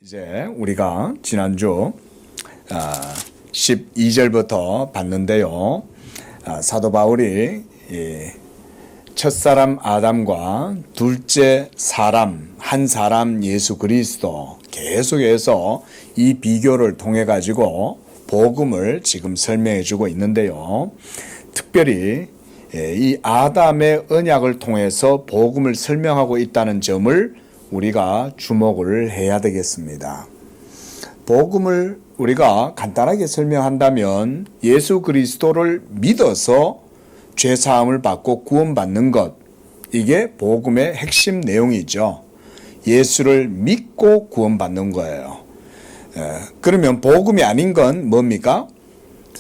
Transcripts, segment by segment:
이제 우리가 지난주 12절부터 봤는데요. 사도 바울이 첫사람 아담과 둘째 사람, 한 사람 예수 그리스도 계속해서 이 비교를 통해 가지고 복음을 지금 설명해 주고 있는데요. 특별히 이 아담의 언약을 통해서 복음을 설명하고 있다는 점을 우리가 주목을 해야 되겠습니다. 복음을 우리가 간단하게 설명한다면 예수 그리스도를 믿어서 죄사함을 받고 구원받는 것, 이게 복음의 핵심 내용이죠. 예수를 믿고 구원받는 거예요. 그러면 복음이 아닌 건 뭡니까?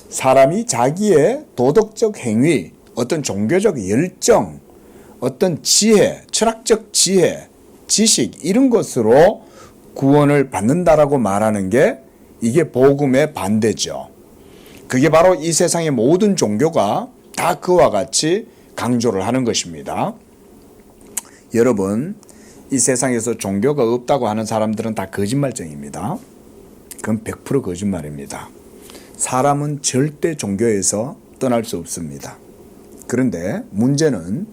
사람이 자기의 도덕적 행위, 어떤 종교적 열정, 어떤 지혜, 철학적 지혜, 지식 이런 것으로 구원을 받는다라고 말하는 게 이게 복음의 반대죠. 그게 바로 이 세상의 모든 종교가 다 그와 같이 강조를 하는 것입니다. 여러분, 이 세상에서 종교가 없다고 하는 사람들은 다 거짓말쟁입니다. 그건 100% 거짓말입니다. 사람은 절대 종교에서 떠날 수 없습니다. 그런데 문제는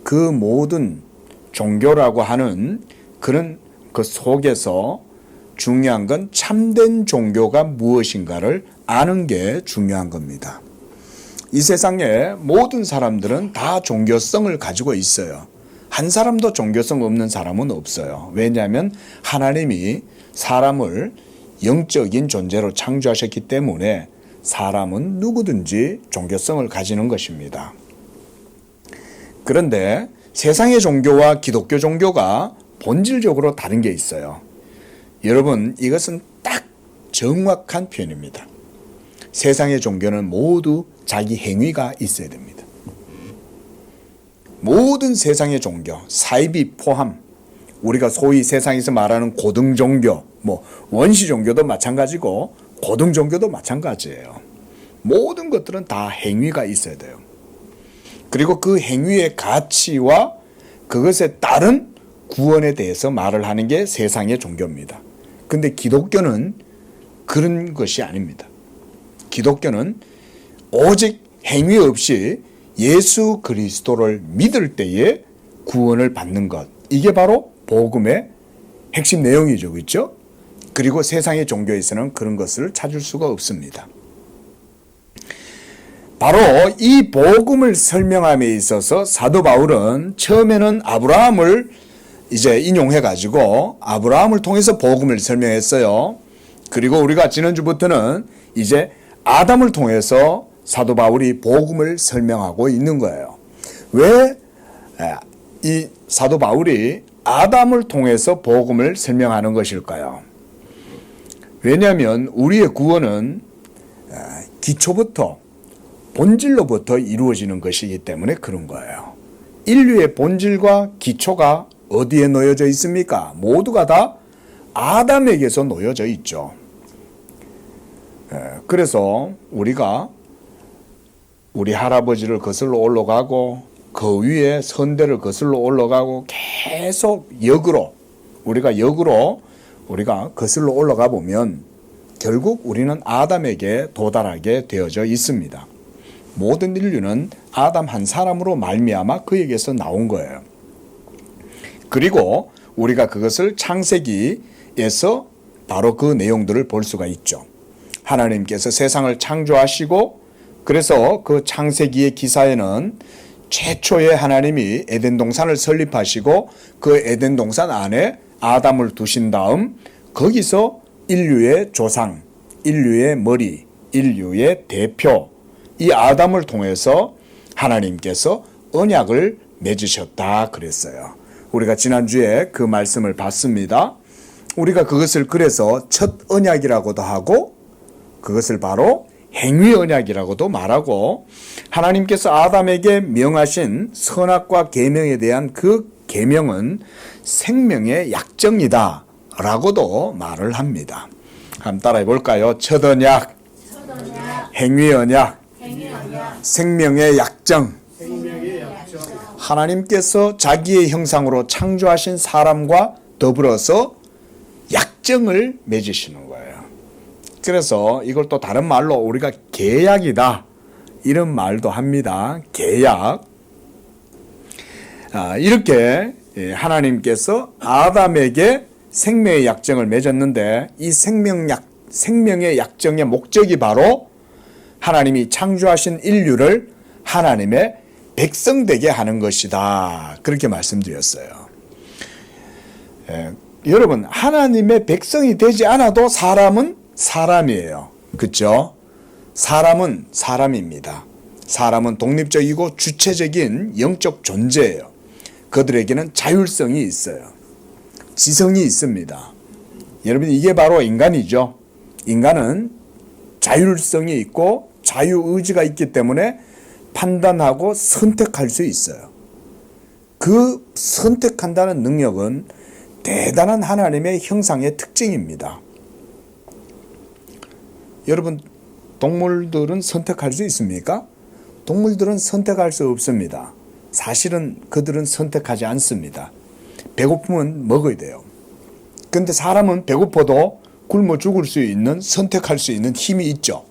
그 모든 종교라고 하는 그런 그 속에서 중요한 건 참된 종교가 무엇인가를 아는 게 중요한 겁니다. 이 세상의 모든 사람들은 다 종교성을 가지고 있어요. 한 사람도 종교성 없는 사람은 없어요. 왜냐하면 하나님이 사람을 영적인 존재로 창조하셨기 때문에 사람은 누구든지 종교성을 가지는 것입니다. 그런데 세상의 종교와 기독교 종교가 본질적으로 다른 게 있어요. 여러분, 이것은 딱 정확한 표현입니다. 세상의 종교는 모두 자기 행위가 있어야 됩니다. 모든 세상의 종교, 사이비 포함, 우리가 소위 세상에서 말하는 고등 종교, 원시 종교도 마찬가지고 고등 종교도 마찬가지예요. 모든 것들은 다 행위가 있어야 돼요. 그리고 그 행위의 가치와 그것에 따른 구원에 대해서 말을 하는 게 세상의 종교입니다. 근데 기독교는 그런 것이 아닙니다. 기독교는 오직 행위 없이 예수 그리스도를 믿을 때에 구원을 받는 것. 이게 바로 복음의 핵심 내용이죠. 그렇죠? 그리고 세상의 종교에서는 그런 것을 찾을 수가 없습니다. 바로 이 복음을 설명함에 있어서 사도 바울은 처음에는 아브라함을 이제 인용해 가지고 아브라함을 통해서 복음을 설명했어요. 그리고 우리가 지난주부터는 이제 아담을 통해서 사도 바울이 복음을 설명하고 있는 거예요. 왜 이 사도 바울이 아담을 통해서 복음을 설명하는 것일까요? 왜냐하면 우리의 구원은 기초부터 본질로부터 이루어지는 것이기 때문에 그런 거예요. 인류의 본질과 기초가 어디에 놓여져 있습니까? 모두가 다 아담에게서 놓여져 있죠. 그래서 우리가 우리 할아버지를 거슬러 올라가고 그 위에 선대를 거슬러 올라가고 계속 우리가 거슬러 올라가 보면 결국 우리는 아담에게 도달하게 되어져 있습니다. 모든 인류는 아담 한 사람으로 말미암아 그에게서 나온 거예요. 그리고 우리가 그것을 창세기에서 바로 그 내용들을 볼 수가 있죠. 하나님께서 세상을 창조하시고 그래서 그 창세기의 기사에는 최초의 하나님이 에덴 동산을 설립하시고 그 에덴 동산 안에 아담을 두신 다음 거기서 인류의 조상, 인류의 머리, 인류의 대표 이 아담을 통해서 하나님께서 언약을 맺으셨다 그랬어요. 우리가 지난주에 그 말씀을 봤습니다. 우리가 그것을 그래서 첫 언약이라고도 하고 그것을 바로 행위 언약이라고도 말하고 하나님께서 아담에게 명하신 선악과 계명에 대한 그 계명은 생명의 약정이다 라고도 말을 합니다. 한번 따라해 볼까요? 첫 언약, 행위 언약, 생명의 약정. 하나님께서 자기의 형상으로 창조하신 사람과 더불어서 약정을 맺으시는 거예요. 그래서 이걸 또 다른 말로 우리가 계약이다 이런 말도 합니다. 계약. 이렇게 하나님께서 아담에게 생명의 약정을 맺었는데 이 생명의 약정의 목적이 바로 하나님이 창조하신 인류를 하나님의 백성 되게 하는 것이다. 그렇게 말씀드렸어요. 여러분, 하나님의 백성이 되지 않아도 사람은 사람이에요. 그렇죠? 사람은 사람입니다. 사람은 독립적이고 주체적인 영적 존재예요. 그들에게는 자율성이 있어요. 지성이 있습니다. 여러분, 이게 바로 인간이죠. 인간은 자율성이 있고 자유의지가 있기 때문에 판단하고 선택할 수 있어요. 그 선택한다는 능력은 대단한 하나님의 형상의 특징입니다. 여러분, 동물들은 선택할 수 있습니까? 동물들은 선택할 수 없습니다. 사실은 그들은 선택하지 않습니다. 배고프면 먹어야 돼요. 근데 사람은 배고파도 굶어 죽을 수 있는, 선택할 수 있는 힘이 있죠.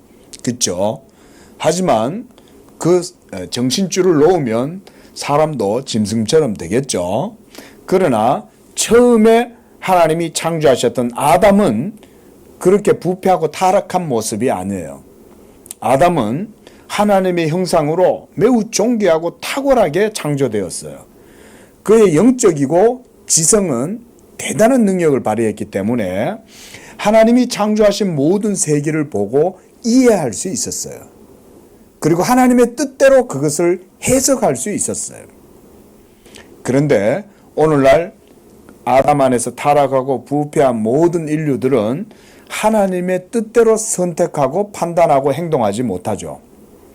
그렇죠? 하지만 그 정신줄을 놓으면 사람도 짐승처럼 되겠죠. 그러나 처음에 하나님이 창조하셨던 아담은 그렇게 부패하고 타락한 모습이 아니에요. 아담은 하나님의 형상으로 매우 존귀하고 탁월하게 창조되었어요. 그의 영적이고 지성은 대단한 능력을 발휘했기 때문에 하나님이 창조하신 모든 세계를 보고 이해할 수 있었어요. 그리고 하나님의 뜻대로 그것을 해석할 수 있었어요. 그런데 오늘날 아담 안에서 타락하고 부패한 모든 인류들은 하나님의 뜻대로 선택하고 판단하고 행동하지 못하죠.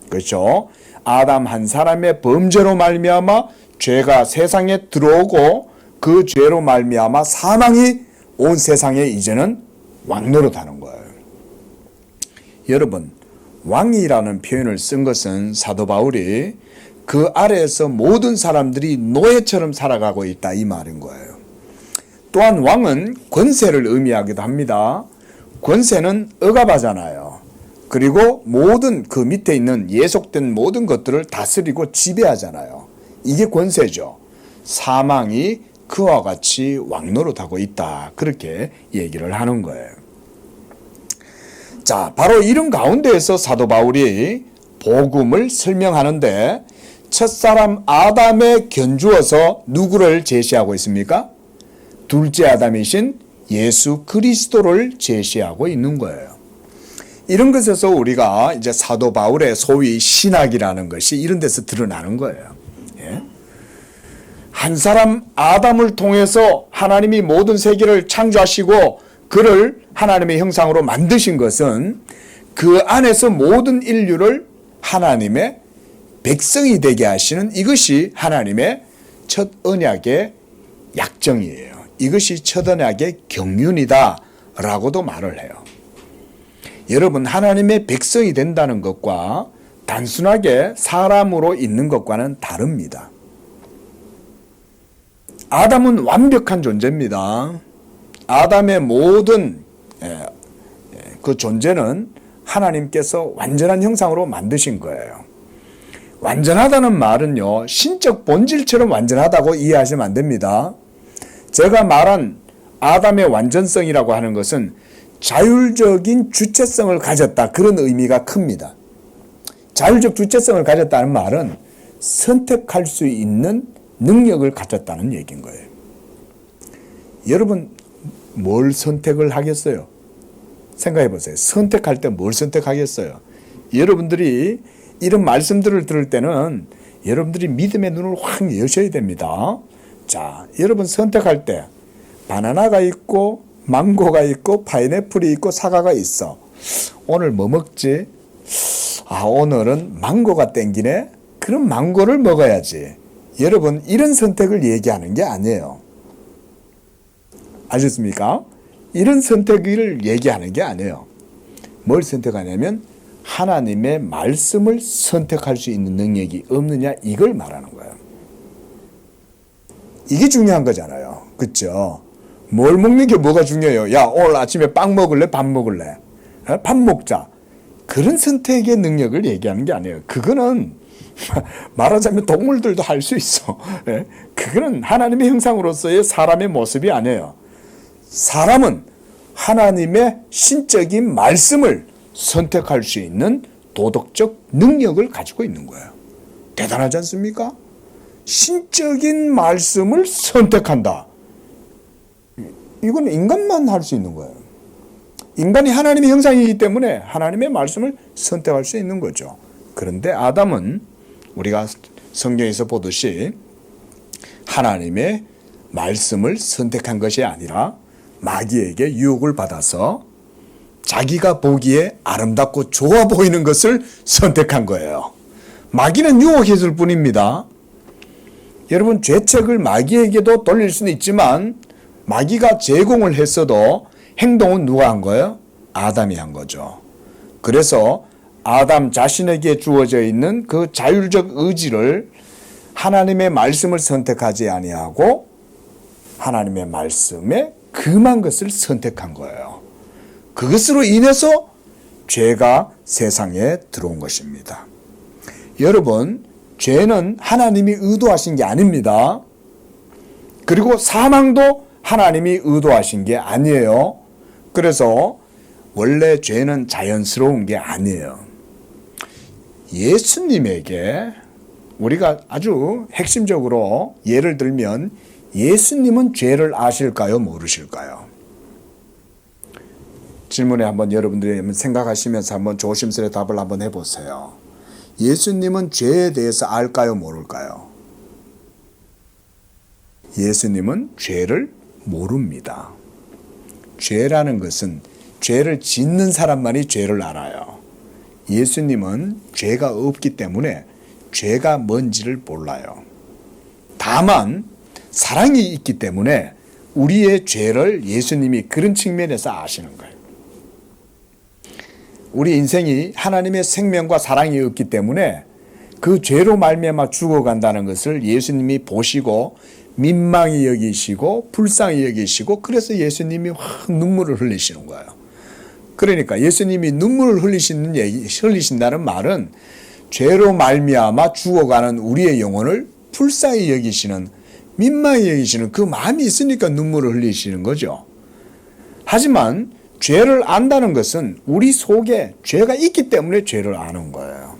그렇죠? 아담 한 사람의 범죄로 말미암아 죄가 세상에 들어오고 그 죄로 말미암아 사망이 온 세상에 이제는 왕노릇하는 거예요. 여러분, 왕이라는 표현을 쓴 것은 사도 바울이 그 아래에서 모든 사람들이 노예처럼 살아가고 있다 이 말인 거예요. 또한 왕은 권세를 의미하기도 합니다. 권세는 억압하잖아요. 그리고 모든 그 밑에 있는 예속된 모든 것들을 다스리고 지배하잖아요. 이게 권세죠. 사망이 그와 같이 왕노릇하고 있다. 그렇게 얘기를 하는 거예요. 자, 바로 이런 가운데에서 사도 바울이 복음을 설명하는데 첫사람 아담에 견주어서 누구를 제시하고 있습니까? 둘째 아담이신 예수 그리스도를 제시하고 있는 거예요. 이런 것에서 우리가 이제 사도 바울의 소위 신학이라는 것이 이런 데서 드러나는 거예요. 예? 한 사람 아담을 통해서 하나님이 모든 세계를 창조하시고 그를 하나님의 형상으로 만드신 것은 그 안에서 모든 인류를 하나님의 백성이 되게 하시는 이것이 하나님의 첫 언약의 약정이에요. 이것이 첫 언약의 경륜이다 라고도 말을 해요. 여러분, 하나님의 백성이 된다는 것과 단순하게 사람으로 있는 것과는 다릅니다. 아담은 완벽한 존재입니다. 아담의 모든 그 존재는 하나님께서 완전한 형상으로 만드신 거예요. 완전하다는 말은요, 신적 본질처럼 완전하다고 이해하시면 안 됩니다. 제가 말한 아담의 완전성이라고 하는 것은 자율적인 주체성을 가졌다, 그런 의미가 큽니다. 자율적 주체성을 가졌다는 말은 선택할 수 있는 능력을 가졌다는 얘기인 거예요. 여러분, 뭘 선택을 하겠어요? 생각해 보세요. 선택할 때 뭘 선택하겠어요? 여러분들이 이런 말씀들을 들을 때는 여러분들이 믿음의 눈을 확 여셔야 됩니다. 자, 여러분 선택할 때 바나나가 있고 망고가 있고 파인애플이 있고 사과가 있어. 오늘 뭐 먹지? 오늘은 망고가 땡기네? 그럼 망고를 먹어야지. 여러분, 이런 선택을 얘기하는 게 아니에요. 아셨습니까? 이런 선택을 얘기하는 게 아니에요. 뭘 선택하냐면 하나님의 말씀을 선택할 수 있는 능력이 없느냐, 이걸 말하는 거예요. 이게 중요한 거잖아요. 그렇죠? 뭘 먹는 게 뭐가 중요해요? 야, 오늘 아침에 빵 먹을래? 밥 먹을래? 밥 먹자. 그런 선택의 능력을 얘기하는 게 아니에요. 그거는 말하자면 동물들도 할 수 있어. 그거는 하나님의 형상으로서의 사람의 모습이 아니에요. 사람은 하나님의 신적인 말씀을 선택할 수 있는 도덕적 능력을 가지고 있는 거예요. 대단하지 않습니까? 신적인 말씀을 선택한다. 이건 인간만 할 수 있는 거예요. 인간이 하나님의 형상이기 때문에 하나님의 말씀을 선택할 수 있는 거죠. 그런데 아담은 우리가 성경에서 보듯이 하나님의 말씀을 선택한 것이 아니라 마귀에게 유혹을 받아서 자기가 보기에 아름답고 좋아 보이는 것을 선택한 거예요. 마귀는 유혹했을 뿐입니다. 여러분, 죄책을 마귀에게도 돌릴 수는 있지만 마귀가 제공을 했어도 행동은 누가 한 거예요? 아담이 한 거죠. 그래서 아담 자신에게 주어져 있는 그 자율적 의지를 하나님의 말씀을 선택하지 아니하고 하나님의 말씀에 금한 것을 선택한 거예요. 그것으로 인해서 죄가 세상에 들어온 것입니다. 여러분, 죄는 하나님이 의도하신 게 아닙니다. 그리고 사망도 하나님이 의도하신 게 아니에요. 그래서 원래 죄는 자연스러운 게 아니에요. 예수님에게 우리가 아주 핵심적으로 예를 들면 예수님은 죄를 아실까요? 모르실까요? 질문에 한번 여러분들이 한번 생각하시면서 한번 조심스레 답을 한번 해보세요. 예수님은 죄에 대해서 알까요? 모를까요? 예수님은 죄를 모릅니다. 죄라는 것은 죄를 짓는 사람만이 죄를 알아요. 예수님은 죄가 없기 때문에 죄가 뭔지를 몰라요. 다만 사랑이 있기 때문에 우리의 죄를 예수님이 그런 측면에서 아시는 거예요. 우리 인생이 하나님의 생명과 사랑이 없기 때문에 그 죄로 말미암아 죽어간다는 것을 예수님이 보시고 민망히 여기시고 불쌍히 여기시고 그래서 예수님이 확 눈물을 흘리시는 거예요. 그러니까 예수님이 눈물을 흘리신다는 말은 죄로 말미암아 죽어가는 우리의 영혼을 불쌍히 여기시는 민망히 여기시는 그 마음이 있으니까 눈물을 흘리시는 거죠. 하지만 죄를 안다는 것은 우리 속에 죄가 있기 때문에 죄를 아는 거예요.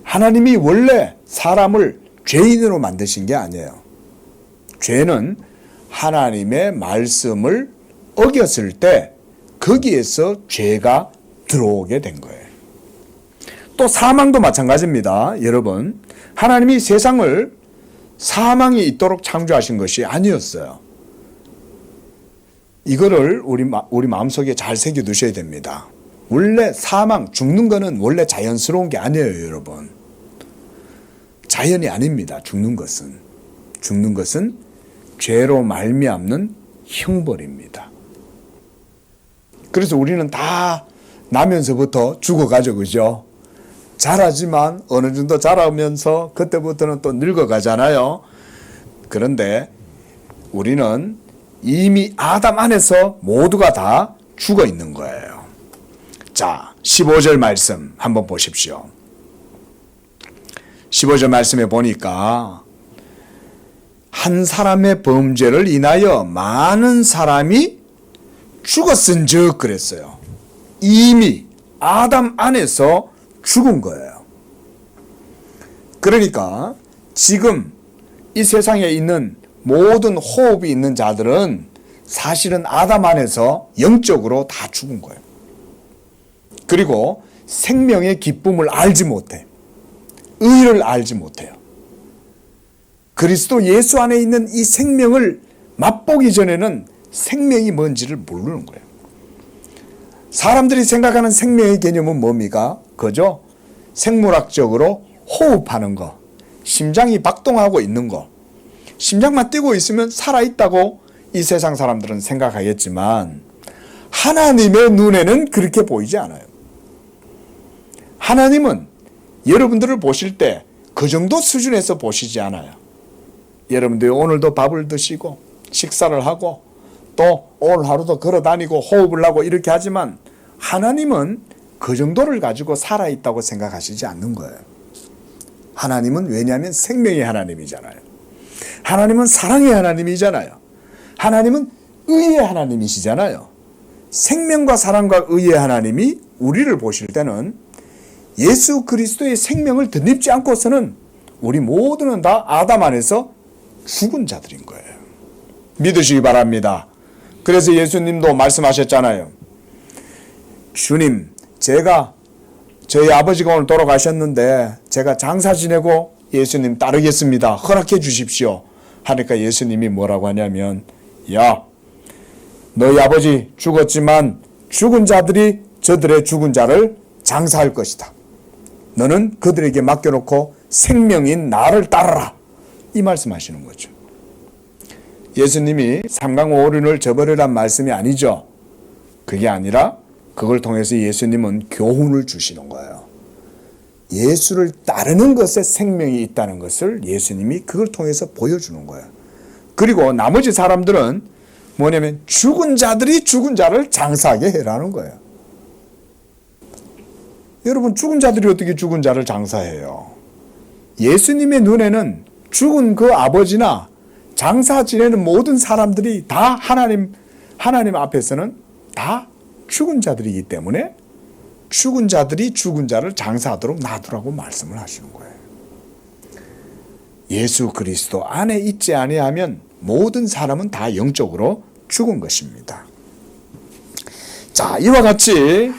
하나님이 원래 사람을 죄인으로 만드신 게 아니에요. 죄는 하나님의 말씀을 어겼을 때 거기에서 죄가 들어오게 된 거예요. 또 사망도 마찬가지입니다. 여러분, 하나님이 세상을 사망이 있도록 창조하신 것이 아니었어요. 이거를 우리 마음속에 잘 새겨두셔야 됩니다. 원래 사망, 죽는 거는 원래 자연스러운 게 아니에요, 여러분. 자연이 아닙니다, 죽는 것은. 죽는 것은 죄로 말미암는 형벌입니다. 그래서 우리는 다 나면서부터 죽어가죠, 그죠? 자라지만 어느 정도 자라면서 그때부터는 또 늙어가잖아요. 그런데 우리는 이미 아담 안에서 모두가 다 죽어 있는 거예요. 자, 15절 말씀 한번 보십시오. 15절 말씀에 보니까 한 사람의 범죄를 인하여 많은 사람이 죽었은즉 그랬어요. 이미 아담 안에서 죽은 거예요. 그러니까 지금 이 세상에 있는 모든 호흡이 있는 자들은 사실은 아담 안에서 영적으로 다 죽은 거예요. 그리고 생명의 기쁨을 알지 못해. 의를 알지 못해요. 그리스도 예수 안에 있는 이 생명을 맛보기 전에는 생명이 뭔지를 모르는 거예요. 사람들이 생각하는 생명의 개념은 뭡니까? 그죠? 생물학적으로 호흡하는 거, 심장이 박동하고 있는 거, 심장만 뛰고 있으면 살아있다고 이 세상 사람들은 생각하겠지만 하나님의 눈에는 그렇게 보이지 않아요. 하나님은 여러분들을 보실 때 그 정도 수준에서 보시지 않아요. 여러분들이 오늘도 밥을 드시고 식사를 하고 또 오늘 하루도 걸어 다니고 호흡을 하고 이렇게 하지만 하나님은 그 정도를 가지고 살아있다고 생각하시지 않는 거예요. 하나님은 왜냐하면 생명의 하나님이잖아요. 하나님은 사랑의 하나님이잖아요. 하나님은 의의 하나님이시잖아요. 생명과 사랑과 의의 하나님이 우리를 보실 때는 예수 그리스도의 생명을 덧입지 않고서는 우리 모두는 다 아담 안에서 죽은 자들인 거예요. 믿으시기 바랍니다. 그래서 예수님도 말씀하셨잖아요. 주님, 제가 저희 아버지가 오늘 돌아가셨는데 제가 장사 지내고 예수님 따르겠습니다. 허락해 주십시오. 하니까 예수님이 뭐라고 하냐면, 야, 너희 아버지 죽었지만 죽은 자들이 저들의 죽은 자를 장사할 것이다. 너는 그들에게 맡겨놓고 생명인 나를 따르라. 이 말씀하시는 거죠. 예수님이 삼강오륜을 저버리란 말씀이 아니죠. 그게 아니라 그걸 통해서 예수님은 교훈을 주시는 거예요. 예수를 따르는 것에 생명이 있다는 것을 예수님이 그걸 통해서 보여주는 거예요. 그리고 나머지 사람들은 뭐냐면 죽은 자들이 죽은 자를 장사하게 해라는 거예요. 여러분, 죽은 자들이 어떻게 죽은 자를 장사해요? 예수님의 눈에는 죽은 그 아버지나 장사 지내는 모든 사람들이 다 하나님 앞에서는 다 죽은 자들이기 때문에 죽은 자들이 죽은 자를 장사하도록 놔두라고 말씀을 하시는 거예요. 예수 그리스도 안에 있지 아니하면 모든 사람은 다 영적으로 죽은 것입니다. 자, 이와 같이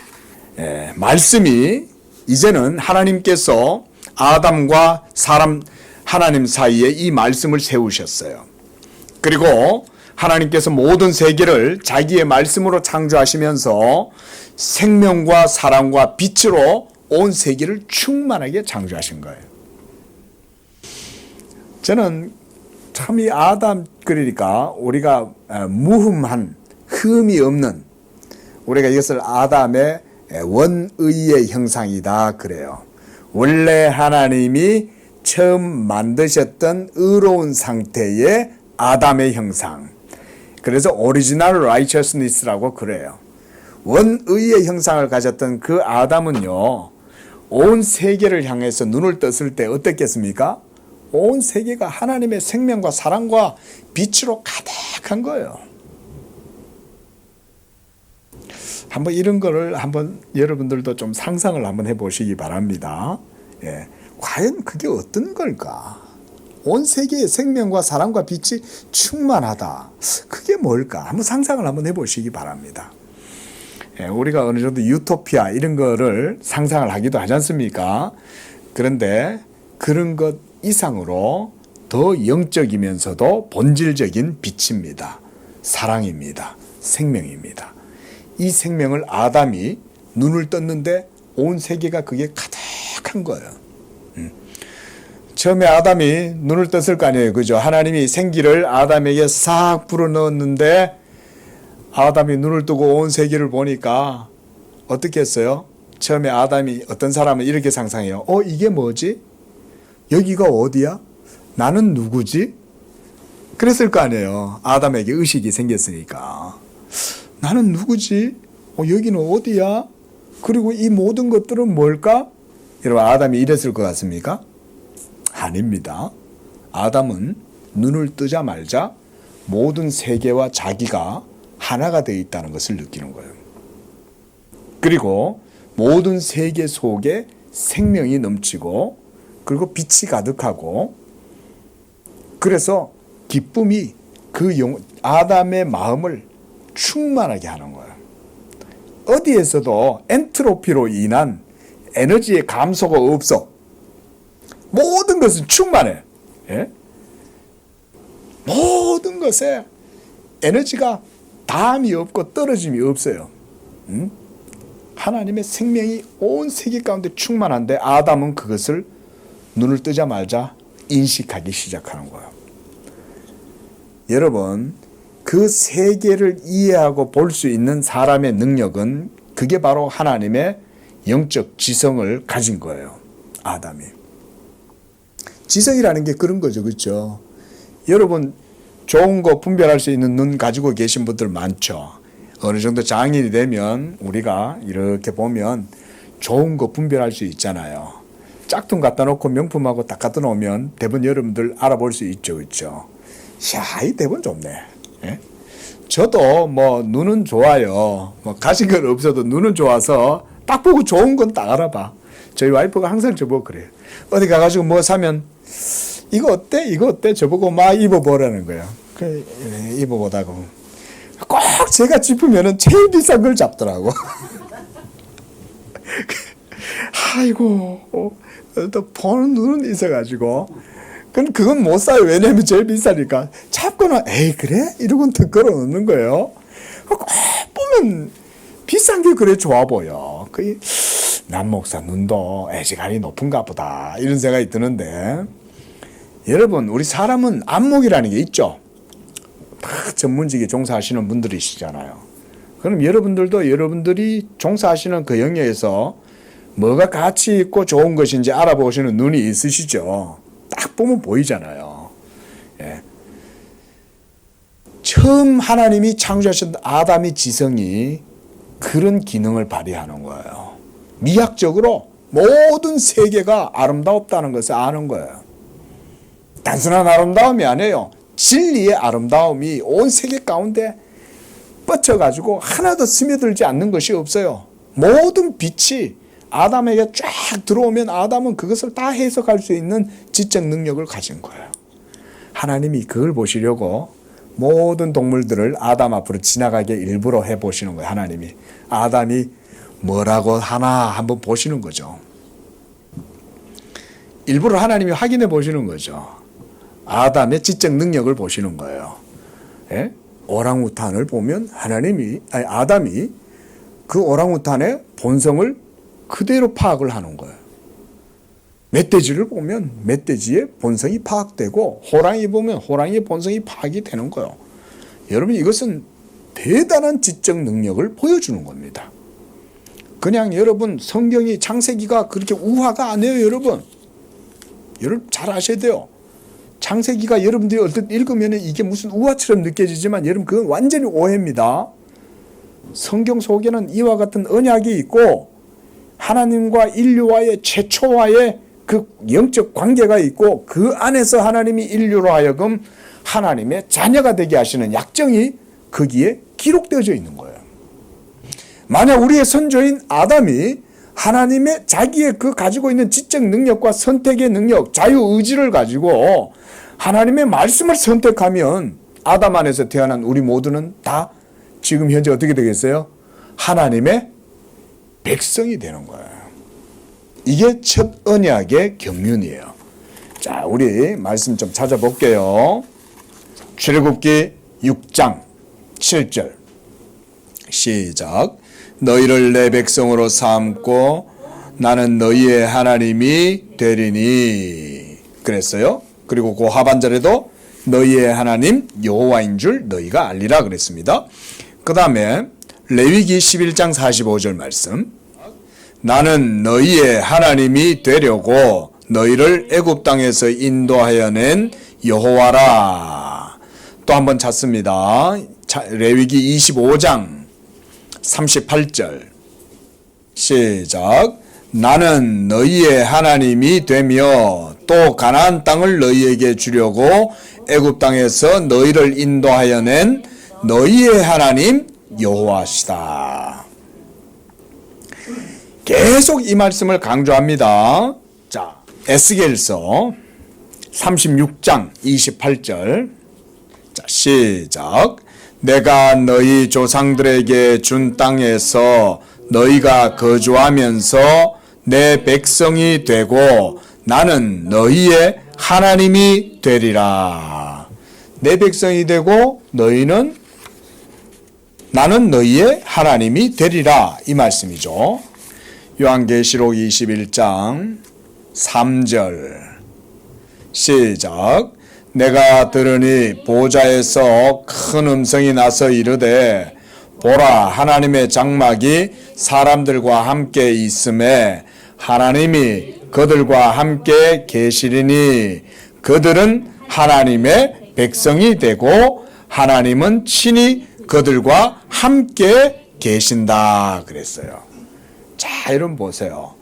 말씀이 이제는 하나님께서 아담과 하나님 사이에 이 말씀을 세우셨어요. 그리고 하나님께서 모든 세계를 자기의 말씀으로 창조하시면서 생명과 사랑과 빛으로 온 세계를 충만하게 창조하신 거예요. 저는 참 이 아담 그러니까 우리가 무흠한 흠이 없는, 우리가 이것을 아담의 원의의 형상이다 그래요. 원래 하나님이 처음 만드셨던 의로운 상태의 아담의 형상. 그래서 오리지널 라이처스니스라고 그래요. 원의의 형상을 가졌던 그 아담은요, 온 세계를 향해서 눈을 떴을 때 어떻겠습니까? 온 세계가 하나님의 생명과 사랑과 빛으로 가득한 거예요. 한번 이런 거를 한번 여러분들도 좀 상상을 한번 해보시기 바랍니다. 예, 과연 그게 어떤 걸까? 온 세계의 생명과 사랑과 빛이 충만하다. 그게 뭘까? 한번 상상을 한번 해보시기 바랍니다. 예, 우리가 어느 정도 유토피아 이런 거를 상상을 하기도 하지 않습니까? 그런데 그런 것 이상으로 더 영적이면서도 본질적인 빛입니다. 사랑입니다. 생명입니다. 이 생명을 아담이 눈을 떴는데 온 세계가 그게 가득한 거예요. 처음에 아담이 눈을 떴을 거 아니에요. 그죠? 하나님이 생기를 아담에게 싹 불어넣었는데 아담이 눈을 뜨고 온 세계를 보니까 어떻게 했어요? 처음에 아담이, 어떤 사람은 이렇게 상상해요. 이게 뭐지? 여기가 어디야? 나는 누구지? 그랬을 거 아니에요. 아담에게 의식이 생겼으니까. 나는 누구지? 여기는 어디야? 그리고 이 모든 것들은 뭘까? 여러분, 아담이 이랬을 것 같습니까? 아닙니다. 아담은 눈을 뜨자마자 모든 세계와 자기가 하나가 되어 있다는 것을 느끼는 거예요. 그리고 모든 세계 속에 생명이 넘치고 그리고 빛이 가득하고, 그래서 기쁨이 그 아담의 마음을 충만하게 하는 거예요. 어디에서도 엔트로피로 인한 에너지의 감소가 없어. 모든 것은 충만해. 예? 모든 것에 에너지가 담이 없고 떨어짐이 없어요. 하나님의 생명이 온 세계 가운데 충만한데 아담은 그것을 눈을 뜨자마자 인식하기 시작하는 거예요. 여러분, 그 세계를 이해하고 볼 수 있는 사람의 능력은 그게 바로 하나님의 영적 지성을 가진 거예요. 아담이. 지성이라는 게 그런 거죠. 그렇죠? 여러분, 좋은 거 분별할 수 있는 눈 가지고 계신 분들 많죠. 어느 정도 장인이 되면 우리가 이렇게 보면 좋은 거 분별할 수 있잖아요. 짝퉁 갖다 놓고 명품하고 딱 갖다 놓으면 대부분 여러분들 알아볼 수 있죠. 그렇죠? 이야, 이 대부분 좋네. 예? 저도 뭐 눈은 좋아요. 뭐 가진 건 없어도 눈은 좋아서 딱 보고 좋은 건 딱 알아봐. 저희 와이프가 항상 저보고 그래요. 어디 가가지고 뭐 사면 이거 어때? 이거 어때? 저보고 막 입어보라는 거예요. 그 입어보다고 꼭 제가 짚으면은 제일 비싼 걸 잡더라고. 아이고, 또 보는 눈은 있어가지고. 그건 못 사요. 왜냐면 제일 비싸니까. 잡고는, 에이, 그래? 이러고는 더 걸어 놓는 거예요. 꼭 보면 비싼 게 그래 좋아 보여. 남 목사 눈도 애지간히 높은가 보다. 이런 생각이 드는데. 여러분, 우리 사람은 안목이라는 게 있죠. 다 전문직에 종사하시는 분들이시잖아요. 그럼 여러분들이 종사하시는 그 영역에서 뭐가 가치 있고 좋은 것인지 알아보시는 눈이 있으시죠. 딱 보면 보이잖아요. 예. 처음 하나님이 창조하신 아담의 지성이 그런 기능을 발휘하는 거예요. 미학적으로 모든 세계가 아름답다는 것을 아는 거예요. 단순한 아름다움이 아니에요. 진리의 아름다움이 온 세계 가운데 뻗쳐가지고 하나도 스며들지 않는 것이 없어요. 모든 빛이 아담에게 쫙 들어오면 아담은 그것을 다 해석할 수 있는 지적 능력을 가진 거예요. 하나님이 그걸 보시려고 모든 동물들을 아담 앞으로 지나가게 일부러 해보시는 거예요. 하나님이 아담이 뭐라고 하나 한번 보시는 거죠. 일부러 하나님이 확인해 보시는 거죠. 아담의 지적 능력을 보시는 거예요. 예? 오랑우탄을 보면 아담이 그 오랑우탄의 본성을 그대로 파악을 하는 거예요. 멧돼지를 보면 멧돼지의 본성이 파악되고 호랑이 보면 호랑이의 본성이 파악이 되는 거예요. 여러분, 이것은 대단한 지적 능력을 보여주는 겁니다. 그냥 여러분 성경이 창세기가 그렇게 우화가 아니에요. 여러분 잘 아셔야 돼요. 창세기가 여러분들이 어떤 읽으면 이게 무슨 우화처럼 느껴지지만 여러분 그건 완전히 오해입니다. 성경 속에는 이와 같은 언약이 있고 하나님과 인류와의 최초와의 그 영적 관계가 있고 그 안에서 하나님이 인류로 하여금 하나님의 자녀가 되게 하시는 약정이 거기에 기록되어져 있는 거예요. 만약 우리의 선조인 아담이 하나님의 자기의 그 가지고 있는 지적 능력과 선택의 능력, 자유의지를 가지고 하나님의 말씀을 선택하면 아담 안에서 태어난 우리 모두는 다 지금 현재 어떻게 되겠어요? 하나님의 백성이 되는 거예요. 이게 첫 언약의 경륜이에요. 자, 우리 말씀 좀 찾아볼게요. 출애굽기 6장 7절 시작. 너희를 내 백성으로 삼고 나는 너희의 하나님이 되리니 그랬어요. 그리고 그 하반절에도 너희의 하나님 여호와인 줄 너희가 알리라 그랬습니다. 그 다음에 레위기 11장 45절 말씀. 나는 너희의 하나님이 되려고 너희를 애굽 땅에서 인도하여 낸 여호와라. 또 한번 찾습니다. 레위기 25장 38절 시작. 나는 너희의 하나님이 되며 또 가나안 땅을 너희에게 주려고 애굽 땅에서 너희를 인도하여 낸 너희의 하나님 여호와시다. 계속 이 말씀을 강조합니다. 자, 에스겔서 36장 28절 자, 시작. 내가 너희 조상들에게 준 땅에서 너희가 거주하면서 내 백성이 되고 나는 너희의 하나님이 되리라. 내 백성이 되고 나는 너희의 하나님이 되리라. 이 말씀이죠. 요한계시록 21장 3절 시작. 내가 들으니 보좌에서 큰 음성이 나서 이르되 보라, 하나님의 장막이 사람들과 함께 있음에 하나님이 그들과 함께 계시리니 그들은 하나님의 백성이 되고 하나님은 친히 그들과 함께 계신다 그랬어요. 자, 여러분 보세요.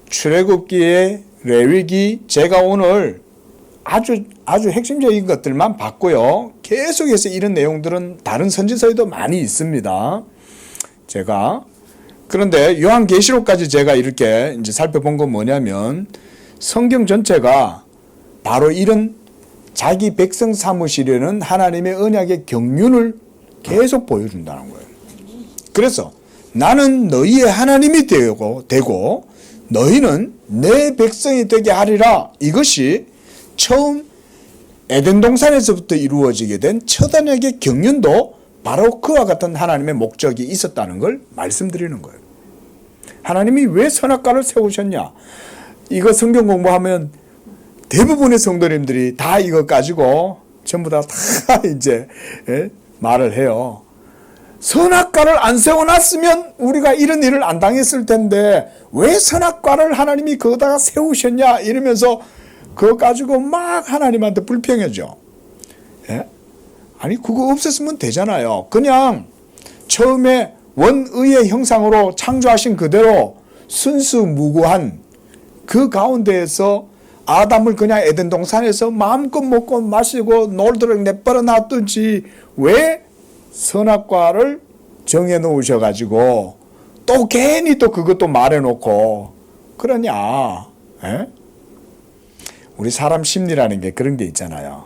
출애굽기에 레위기 제가 오늘 아주 핵심적인 것들만 봤고요. 계속해서 이런 내용들은 다른 선지서에도 많이 있습니다. 그런데 요한계시록까지 제가 이렇게 이제 살펴본 건 뭐냐면 성경 전체가 바로 이런 자기 백성 삼으시려는 하나님의 언약의 경륜을 계속 보여준다는 거예요. 그래서 나는 너희의 하나님이 되고 너희는 내 백성이 되게 하리라. 이것이 처음 에덴 동산에서부터 이루어지게 된 첫 언약의 경륜도 바로 그와 같은 하나님의 목적이 있었다는 걸 말씀드리는 거예요. 하나님이 왜 선악과를 세우셨냐? 이거 성경 공부하면 대부분의 성도님들이 다 이거 가지고 전부 다 이제 말을 해요. 선악과를 안 세워놨으면 우리가 이런 일을 안 당했을 텐데 왜 선악과를 하나님이 거기다가 세우셨냐 이러면서 그거 가지고 막 하나님한테 불평해죠. 예? 아니 그거 없었으면 되잖아요. 그냥 처음에 원의의 형상으로 창조하신 그대로 순수무구한 그 가운데에서 아담을 그냥 에덴 동산에서 마음껏 먹고 마시고 놀도록 내버려 놔두지 왜 선악과를 정해 놓으셔가지고 또 괜히 또 그것도 말해놓고 그러냐. 에? 우리 사람 심리라는 게 그런 게 있잖아요.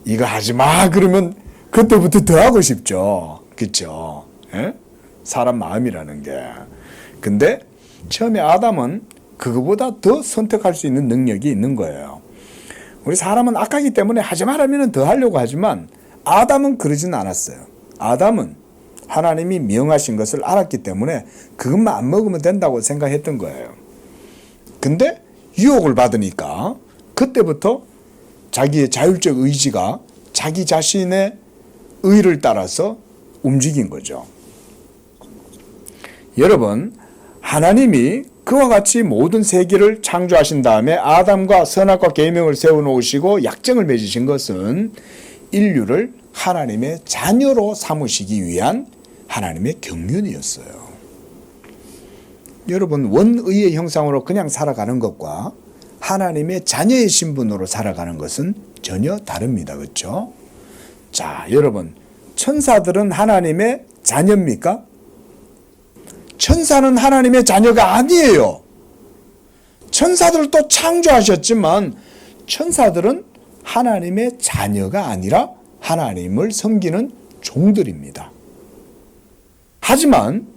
이거 하지 마 그러면 그때부터 더 하고 싶죠. 그렇죠? 사람 마음이라는 게. 근데 처음에 아담은 그거보다 더 선택할 수 있는 능력이 있는 거예요. 우리 사람은 악하기 때문에 하지 말라면 더 하려고 하지만 아담은 그러진 않았어요. 아담은 하나님이 명하신 것을 알았기 때문에 그것만 안 먹으면 된다고 생각했던 거예요. 근데 유혹을 받으니까 그때부터 자기의 자율적 의지가 자기 자신의 의를 따라서 움직인 거죠. 여러분, 하나님이 그와 같이 모든 세계를 창조하신 다음에 아담과 선악과 계명을 세워놓으시고 약정을 맺으신 것은 인류를 하나님의 자녀로 삼으시기 위한 하나님의 경륜이었어요. 여러분, 원의의 형상으로 그냥 살아가는 것과 하나님의 자녀의 신분으로 살아가는 것은 전혀 다릅니다. 그렇죠? 자, 여러분, 천사들은 하나님의 자녀입니까? 천사는 하나님의 자녀가 아니에요. 천사들도 창조하셨지만 천사들은 하나님의 자녀가 아니라 하나님을 섬기는 종들입니다. 하지만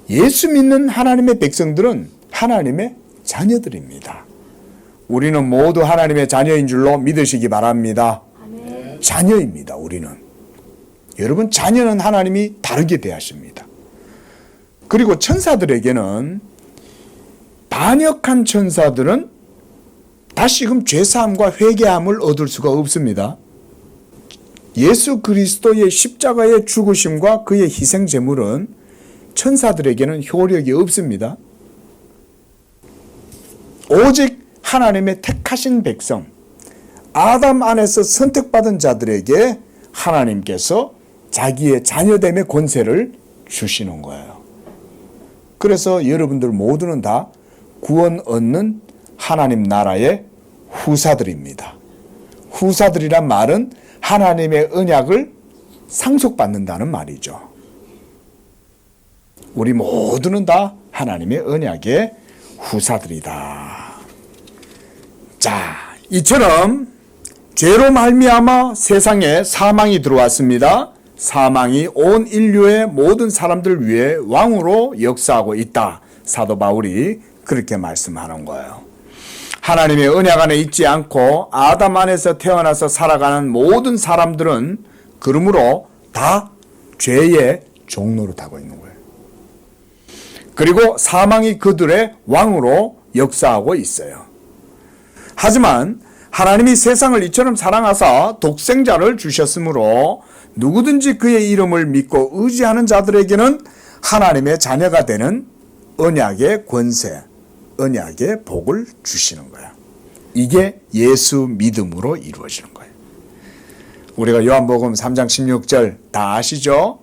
예수 믿는 하나님의 백성들은 하나님의 자녀들입니다. 우리는 모두 하나님의 자녀인 줄로 믿으시기 바랍니다. 아멘. 자녀입니다. 우리는. 여러분, 자녀는 하나님이 다르게 대하십니다. 그리고 천사들에게는 반역한 천사들은 다시금 죄사함과 회개함을 얻을 수가 없습니다. 예수 그리스도의 십자가의 죽으심과 그의 희생 제물은 천사들에게는 효력이 없습니다. 오직 하나님의 택하신 백성, 아담 안에서 선택받은 자들에게 하나님께서 자기의 자녀됨의 권세를 주시는 거예요. 그래서 여러분들 모두는 다 구원 얻는 하나님 나라의 후사들입니다. 후사들이란 말은 하나님의 언약을 상속받는다는 말이죠. 우리 모두는 다 하나님의 언약의 후사들이다. 자, 이처럼 죄로 말미암아 세상에 사망이 들어왔습니다. 사망이 온 인류의 모든 사람들 위해 왕으로 역사하고 있다. 사도 바울이 그렇게 말씀하는 거예요. 하나님의 언약 안에 있지 않고 아담 안에서 태어나서 살아가는 모든 사람들은 그러므로 다 죄의 종노릇하고 있는 거예요. 그리고 사망이 그들의 왕으로 역사하고 있어요. 하지만 하나님이 세상을 이처럼 사랑하사 독생자를 주셨으므로 누구든지 그의 이름을 믿고 의지하는 자들에게는 하나님의 자녀가 되는 언약의 권세, 언약의 복을 주시는 거야. 이게 예수 믿음으로 이루어지는 거예요. 우리가 요한복음 3장 16절 다 아시죠?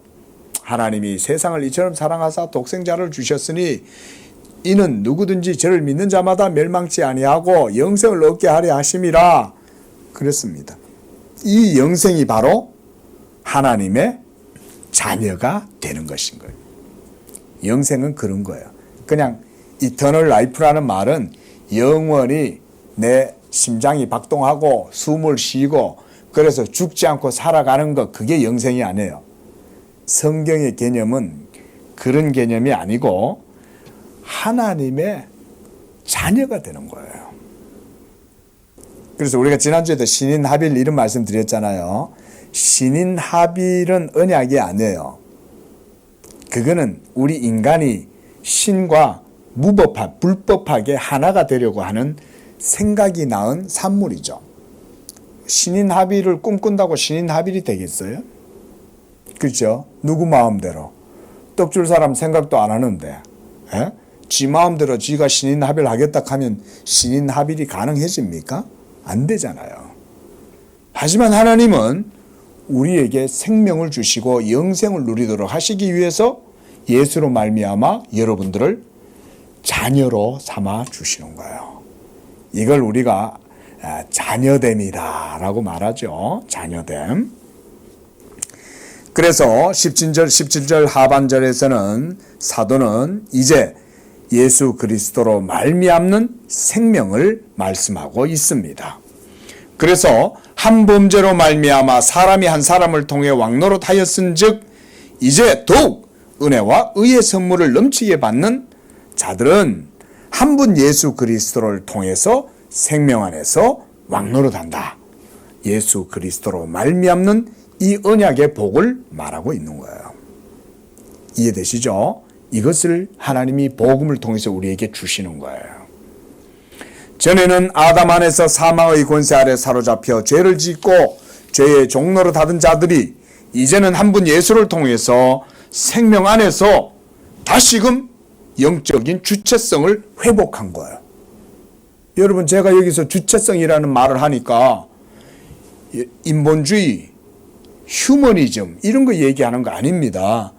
하나님이 세상을 이처럼 사랑하사 독생자를 주셨으니 이는 누구든지 저를 믿는 자마다 멸망치 아니하고 영생을 얻게 하려 하심이라 그랬습니다. 이 영생이 바로 하나님의 자녀가 되는 것인 거예요. 영생은 그런 거예요. 그냥 이터널 라이프라는 말은 영원히 내 심장이 박동하고 숨을 쉬고 그래서 죽지 않고 살아가는 것, 그게 영생이 아니에요. 성경의 개념은 그런 개념이 아니고 하나님의 자녀가 되는 거예요. 그래서 우리가 지난주에도 신인 하빌 이런 말씀 드렸잖아요. 신인 하빌은 언약이 아니에요. 그거는 우리 인간이 신과 무법하, 불법하게 하나가 되려고 하는 생각이 낳은 산물이죠. 신인 하빌을 꿈꾼다고 신인 하빌이 되겠어요? 그렇죠? 누구 마음대로. 떡 줄 사람 생각도 안 하는데 지 마음대로 지가 신인 하빌 하겠다 하면 신인 하빌이 가능해집니까? 안 되잖아요. 하지만 하나님은 우리에게 생명을 주시고 영생을 누리도록 하시기 위해서 예수로 말미암아 여러분들을 자녀로 삼아 주시는 거예요. 이걸 우리가 자녀됨이다 라고 말하죠. 자녀됨. 그래서 17절 하반절에서는 사도는 이제 예수 그리스도로 말미암는 생명을 말씀하고 있습니다. 그래서 한 범죄로 말미암아 사람이 한 사람을 통해 왕노릇하였은즉 이제 더욱 은혜와 의의 선물을 넘치게 받는 자들은 한 분 예수 그리스도를 통해서 생명 안에서 왕노릇한다. 예수 그리스도로 말미암는 이 언약의 복을 말하고 있는 거예요. 이해되시죠? 이것을 하나님이 복음을 통해서 우리에게 주시는 거예요. 전에는 아담 안에서 사망의 권세 아래 사로잡혀 죄를 짓고 죄의 종로로 닫은 자들이 이제는 한 분 예수를 통해서 생명 안에서 다시금 영적인 주체성을 회복한 거예요. 여러분, 제가 여기서 주체성이라는 말을 하니까 인본주의, 휴머니즘 이런 거 얘기하는 거 아닙니다.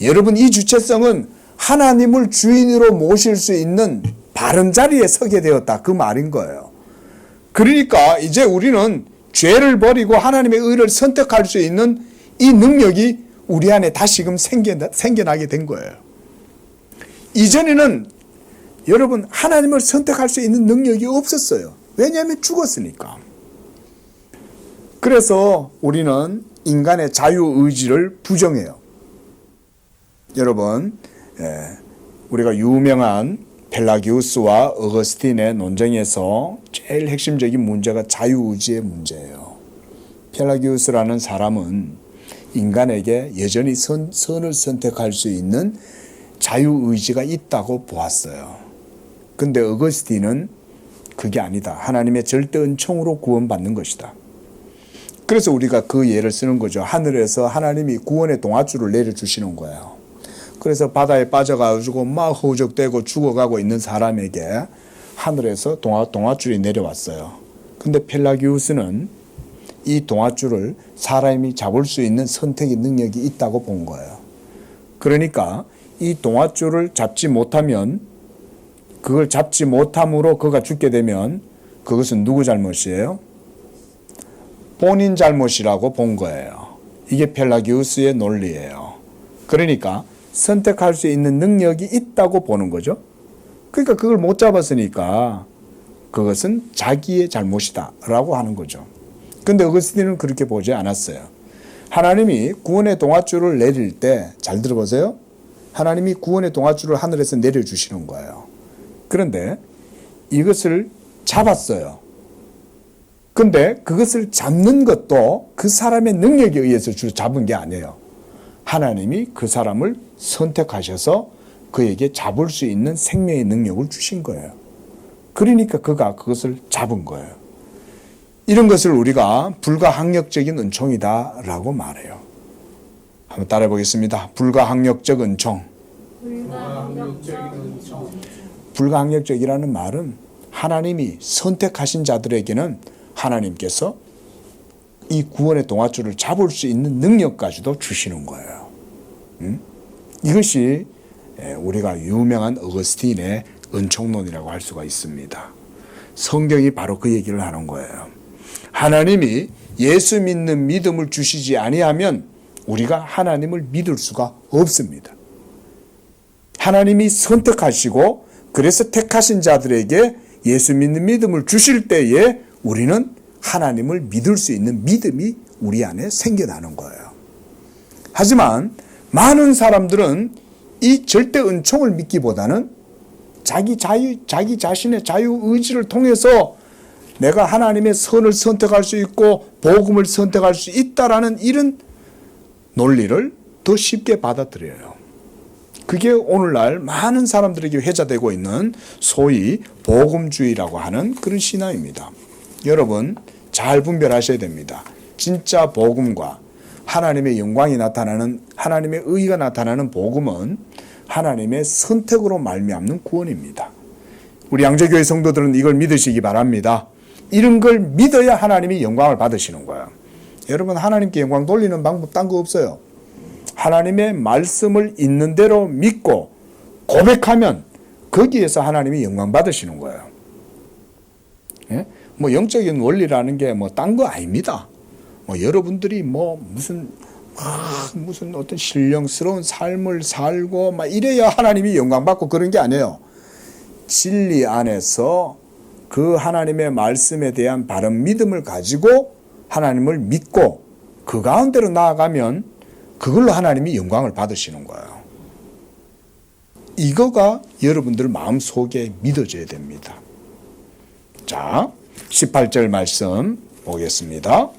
여러분, 이 주체성은 하나님을 주인으로 모실 수 있는 바른 자리에 서게 되었다, 그 말인 거예요. 그러니까 이제 우리는 죄를 버리고 하나님의 의를 선택할 수 있는 이 능력이 우리 안에 다시금 생겨나게 된 거예요. 이전에는 여러분, 하나님을 선택할 수 있는 능력이 없었어요. 왜냐하면 죽었으니까. 그래서 우리는 인간의 자유의지를 부정해요. 여러분, 우리가 유명한 펠라기우스와 어거스틴의 논쟁에서 제일 핵심적인 문제가 자유의지의 문제예요. 펠라기우스라는 사람은 인간에게 여전히 선을 선택할 수 있는 자유의지가 있다고 보았어요. 근데 어거스틴은 그게 아니다. 하나님의 절대 은총으로 구원받는 것이다. 그래서 우리가 그 예를 쓰는 거죠. 하늘에서 하나님이 구원의 동아줄을 내려주시는 거예요. 그래서 바다에 빠져가지고 막 허우적대고 죽어가고 있는 사람에게 하늘에서 동아줄이 내려왔어요. 근데 펠라기우스는 이 동아줄을 사람이 잡을 수 있는 선택의 능력이 있다고 본 거예요. 그러니까 이 동아줄을 잡지 못하면, 그걸 잡지 못함으로 그가 죽게 되면 그것은 누구 잘못이에요? 본인 잘못이라고 본 거예요. 이게 펠라기우스의 논리예요. 그러니까 선택할 수 있는 능력이 있다고 보는 거죠. 그러니까 그걸 못 잡았으니까 그것은 자기의 잘못이다 라고 하는 거죠. 근데 어거스틴은 그렇게 보지 않았어요. 하나님이 구원의 동아줄을 내릴 때, 잘 들어보세요. 하나님이 구원의 동아줄을 하늘에서 내려주시는 거예요. 그런데 이것을 잡았어요. 근데 그것을 잡는 것도 그 사람의 능력에 의해서 주로 잡은 게 아니에요. 하나님이 그 사람을 선택하셔서 그에게 잡을 수 있는 생명의 능력을 주신 거예요. 그러니까 그가 그것을 잡은 거예요. 이런 것을 우리가 불가항력적인 은총이다라고 말해요. 한번 따라해 보겠습니다. 불가항력적 은총. 불가항력적이라는 말은 하나님이 선택하신 자들에게는 하나님께서 이 구원의 동아줄을 잡을 수 있는 능력까지도 주시는 거예요. 이것이 우리가 유명한 어거스틴의 은총론이라고 할 수가 있습니다. 성경이 바로 그 얘기를 하는 거예요. 하나님이 예수 믿는 믿음을 주시지 아니하면 우리가 하나님을 믿을 수가 없습니다. 하나님이 선택하시고 그래서 택하신 자들에게 예수 믿는 믿음을 주실 때에 우리는 하나님을 믿을 수 있는 믿음이 우리 안에 생겨나는 거예요. 하지만 많은 사람들은 이 절대 은총을 믿기보다는 자기 자신의 자유의지를 통해서 내가 하나님의 선을 선택할 수 있고 복음을 선택할 수 있다라는 이런 논리를 더 쉽게 받아들여요. 그게 오늘날 많은 사람들에게 회자되고 있는 소위 복음주의라고 하는 그런 신앙입니다. 여러분 잘 분별하셔야 됩니다. 진짜 복음과 하나님의 영광이 나타나는, 하나님의 의가 나타나는 복음은 하나님의 선택으로 말미암는 구원입니다. 우리 양재교회 성도들은 이걸 믿으시기 바랍니다. 이런 걸 믿어야 하나님이 영광을 받으시는 거예요. 여러분 하나님께 영광 돌리는 방법 딴 거 없어요. 하나님의 말씀을 있는 대로 믿고 고백하면 거기에서 하나님이 영광 받으시는 거예요. 예? 뭐 영적인 원리라는 게 뭐 딴 거 아닙니다. 뭐 여러분들이 뭐 무슨 어떤 신령스러운 삶을 살고 막 이래야 하나님이 영광 받고 그런 게 아니에요. 진리 안에서 그 하나님의 말씀에 대한 바른 믿음을 가지고 하나님을 믿고 그 가운데로 나아가면 그걸로 하나님이 영광을 받으시는 거예요. 이거가 여러분들 마음속에 믿어져야 됩니다. 자, 18절 말씀 보겠습니다.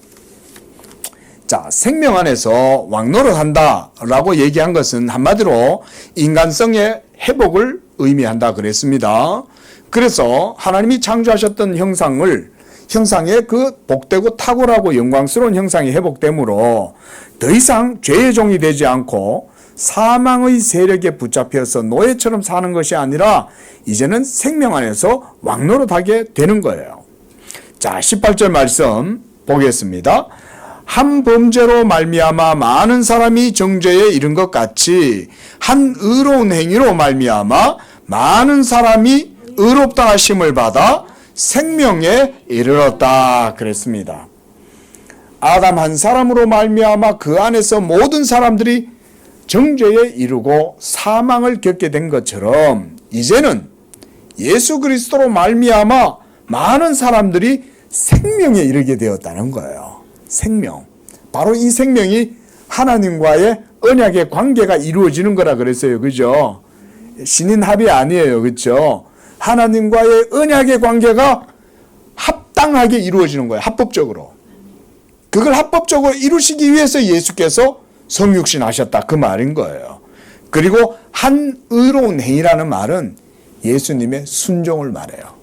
자, 생명 안에서 왕노릇한다라고 얘기한 것은 한마디로 인간성의 회복을 의미한다 그랬습니다. 그래서 하나님이 창조하셨던 형상의 그 복되고 탁월하고 영광스러운 형상이 회복되므로 더 이상 죄의 종이 되지 않고 사망의 세력에 붙잡혀서 노예처럼 사는 것이 아니라 이제는 생명 안에서 왕노릇하게 되는 거예요. 자, 18절 말씀 보겠습니다. 한 범죄로 말미암아 많은 사람이 정죄에 이른 것 같이 한 의로운 행위로 말미암아 많은 사람이 의롭다 하심을 받아 생명에 이르렀다 그랬습니다. 아담 한 사람으로 말미암아 그 안에서 모든 사람들이 정죄에 이르고 사망을 겪게 된 것처럼 이제는 예수 그리스도로 말미암아 많은 사람들이 생명에 이르게 되었다는 거예요. 생명. 바로 이 생명이 하나님과의 언약의 관계가 이루어지는 거라 그랬어요. 그죠? 신인합이 아니에요. 그죠? 하나님과의 언약의 관계가 합당하게 이루어지는 거예요. 합법적으로. 그걸 합법적으로 이루시기 위해서 예수께서 성육신 하셨다. 그 말인 거예요. 그리고 한 의로운 행위라는 말은 예수님의 순종을 말해요.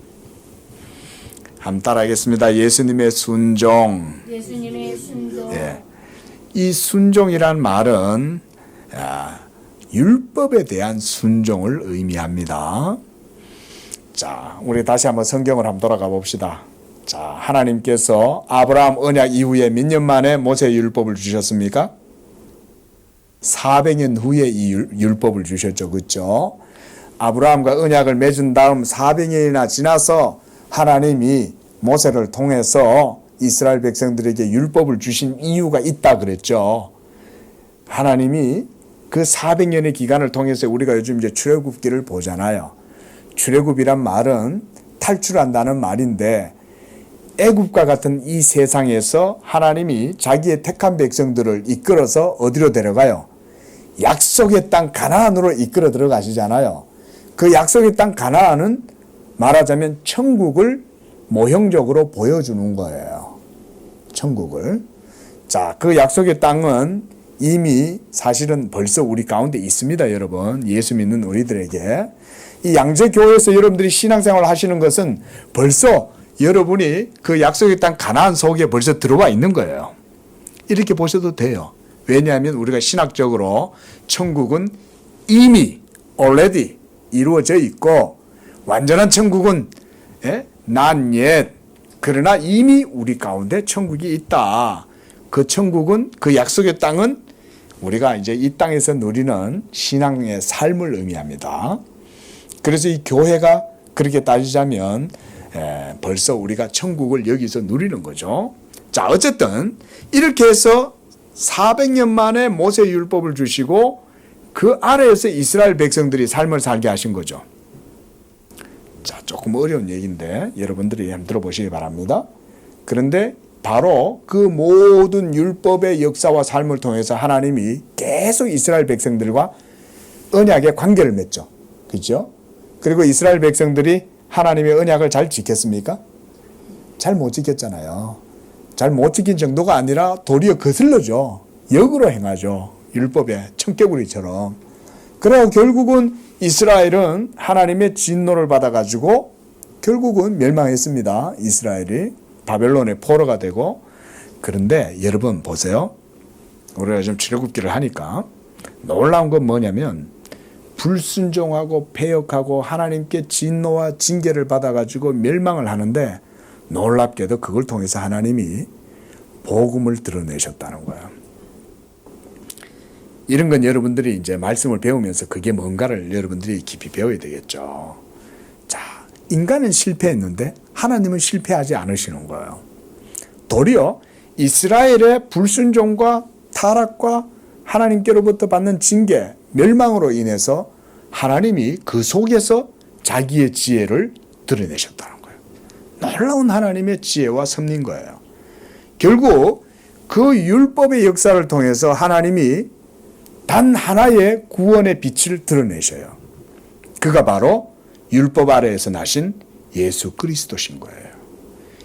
한번 따라하겠습니다. 예수님의 순종. 예수님의 순종. 예. 이 순종이란 말은 율법에 대한 순종을 의미합니다. 자, 우리 다시 한번 성경을 한번 돌아가 봅시다. 자, 하나님께서 아브라함 언약 이후에 몇 년 만에 모세 율법을 주셨습니까? 400년 후에 이 율법을 주셨죠. 그렇죠? 아브라함과 언약을 맺은 다음 400년이나 지나서 하나님이 모세를 통해서 이스라엘 백성들에게 율법을 주신 이유가 있다 그랬죠. 하나님이 그 400년의 기간을 통해서 우리가 요즘 이제 출애굽기를 보잖아요. 출애굽이란 말은 탈출한다는 말인데 애굽과 같은 이 세상에서 하나님이 자기의 택한 백성들을 이끌어서 어디로 데려가요? 약속의 땅 가나안으로 이끌어 들어가시잖아요. 그 약속의 땅 가나안은 말하자면 천국을 모형적으로 보여주는 거예요. 천국을. 자, 그 약속의 땅은 이미 사실은 벌써 우리 가운데 있습니다, 여러분. 예수 믿는 우리들에게. 이 양재교회에서 여러분들이 신앙생활 하시는 것은 벌써 여러분이 그 약속의 땅 가나안 속에 벌써 들어와 있는 거예요. 이렇게 보셔도 돼요. 왜냐하면 우리가 신학적으로 천국은 이미 already 이루어져 있고 완전한 천국은 not yet 그러나 이미 우리 가운데 천국이 있다. 그 천국은, 그 약속의 땅은 우리가 이제 이 땅에서 누리는 신앙의 삶을 의미합니다. 그래서 이 교회가 그렇게 따지자면 벌써 우리가 천국을 여기서 누리는 거죠. 자, 어쨌든 이렇게 해서 400년 만에 모세 율법을 주시고 그 아래에서 이스라엘 백성들이 삶을 살게 하신 거죠. 자, 조금 어려운 얘기인데 여러분들이 한번 들어보시기 바랍니다. 그런데 바로 그 모든 율법의 역사와 삶을 통해서 하나님이 계속 이스라엘 백성들과 언약의 관계를 맺죠. 그렇죠? 그리고 이스라엘 백성들이 하나님의 언약을 잘 지켰습니까? 잘 못 지켰잖아요. 잘 못 지킨 정도가 아니라 도리어 거슬러죠. 역으로 행하죠. 율법의 청개구리처럼. 그래서 결국은 이스라엘은 하나님의 진노를 받아가지고 결국은 멸망했습니다. 이스라엘이 바벨론의 포로가 되고. 그런데 여러분 보세요. 우리가 좀 출애굽기를 하니까 놀라운 건 뭐냐면 불순종하고 패역하고 하나님께 진노와 징계를 받아가지고 멸망을 하는데 놀랍게도 그걸 통해서 하나님이 복음을 드러내셨다는 거예요. 이런 건 여러분들이 이제 말씀을 배우면서 그게 뭔가를 여러분들이 깊이 배워야 되겠죠. 자, 인간은 실패했는데 하나님은 실패하지 않으시는 거예요. 도리어 이스라엘의 불순종과 타락과 하나님께로부터 받는 징계, 멸망으로 인해서 하나님이 그 속에서 자기의 지혜를 드러내셨다는 거예요. 놀라운 하나님의 지혜와 섭리인 거예요. 결국 그 율법의 역사를 통해서 하나님이 단 하나의 구원의 빛을 드러내셔요. 그가 바로 율법 아래에서 나신 예수 그리스도신 거예요.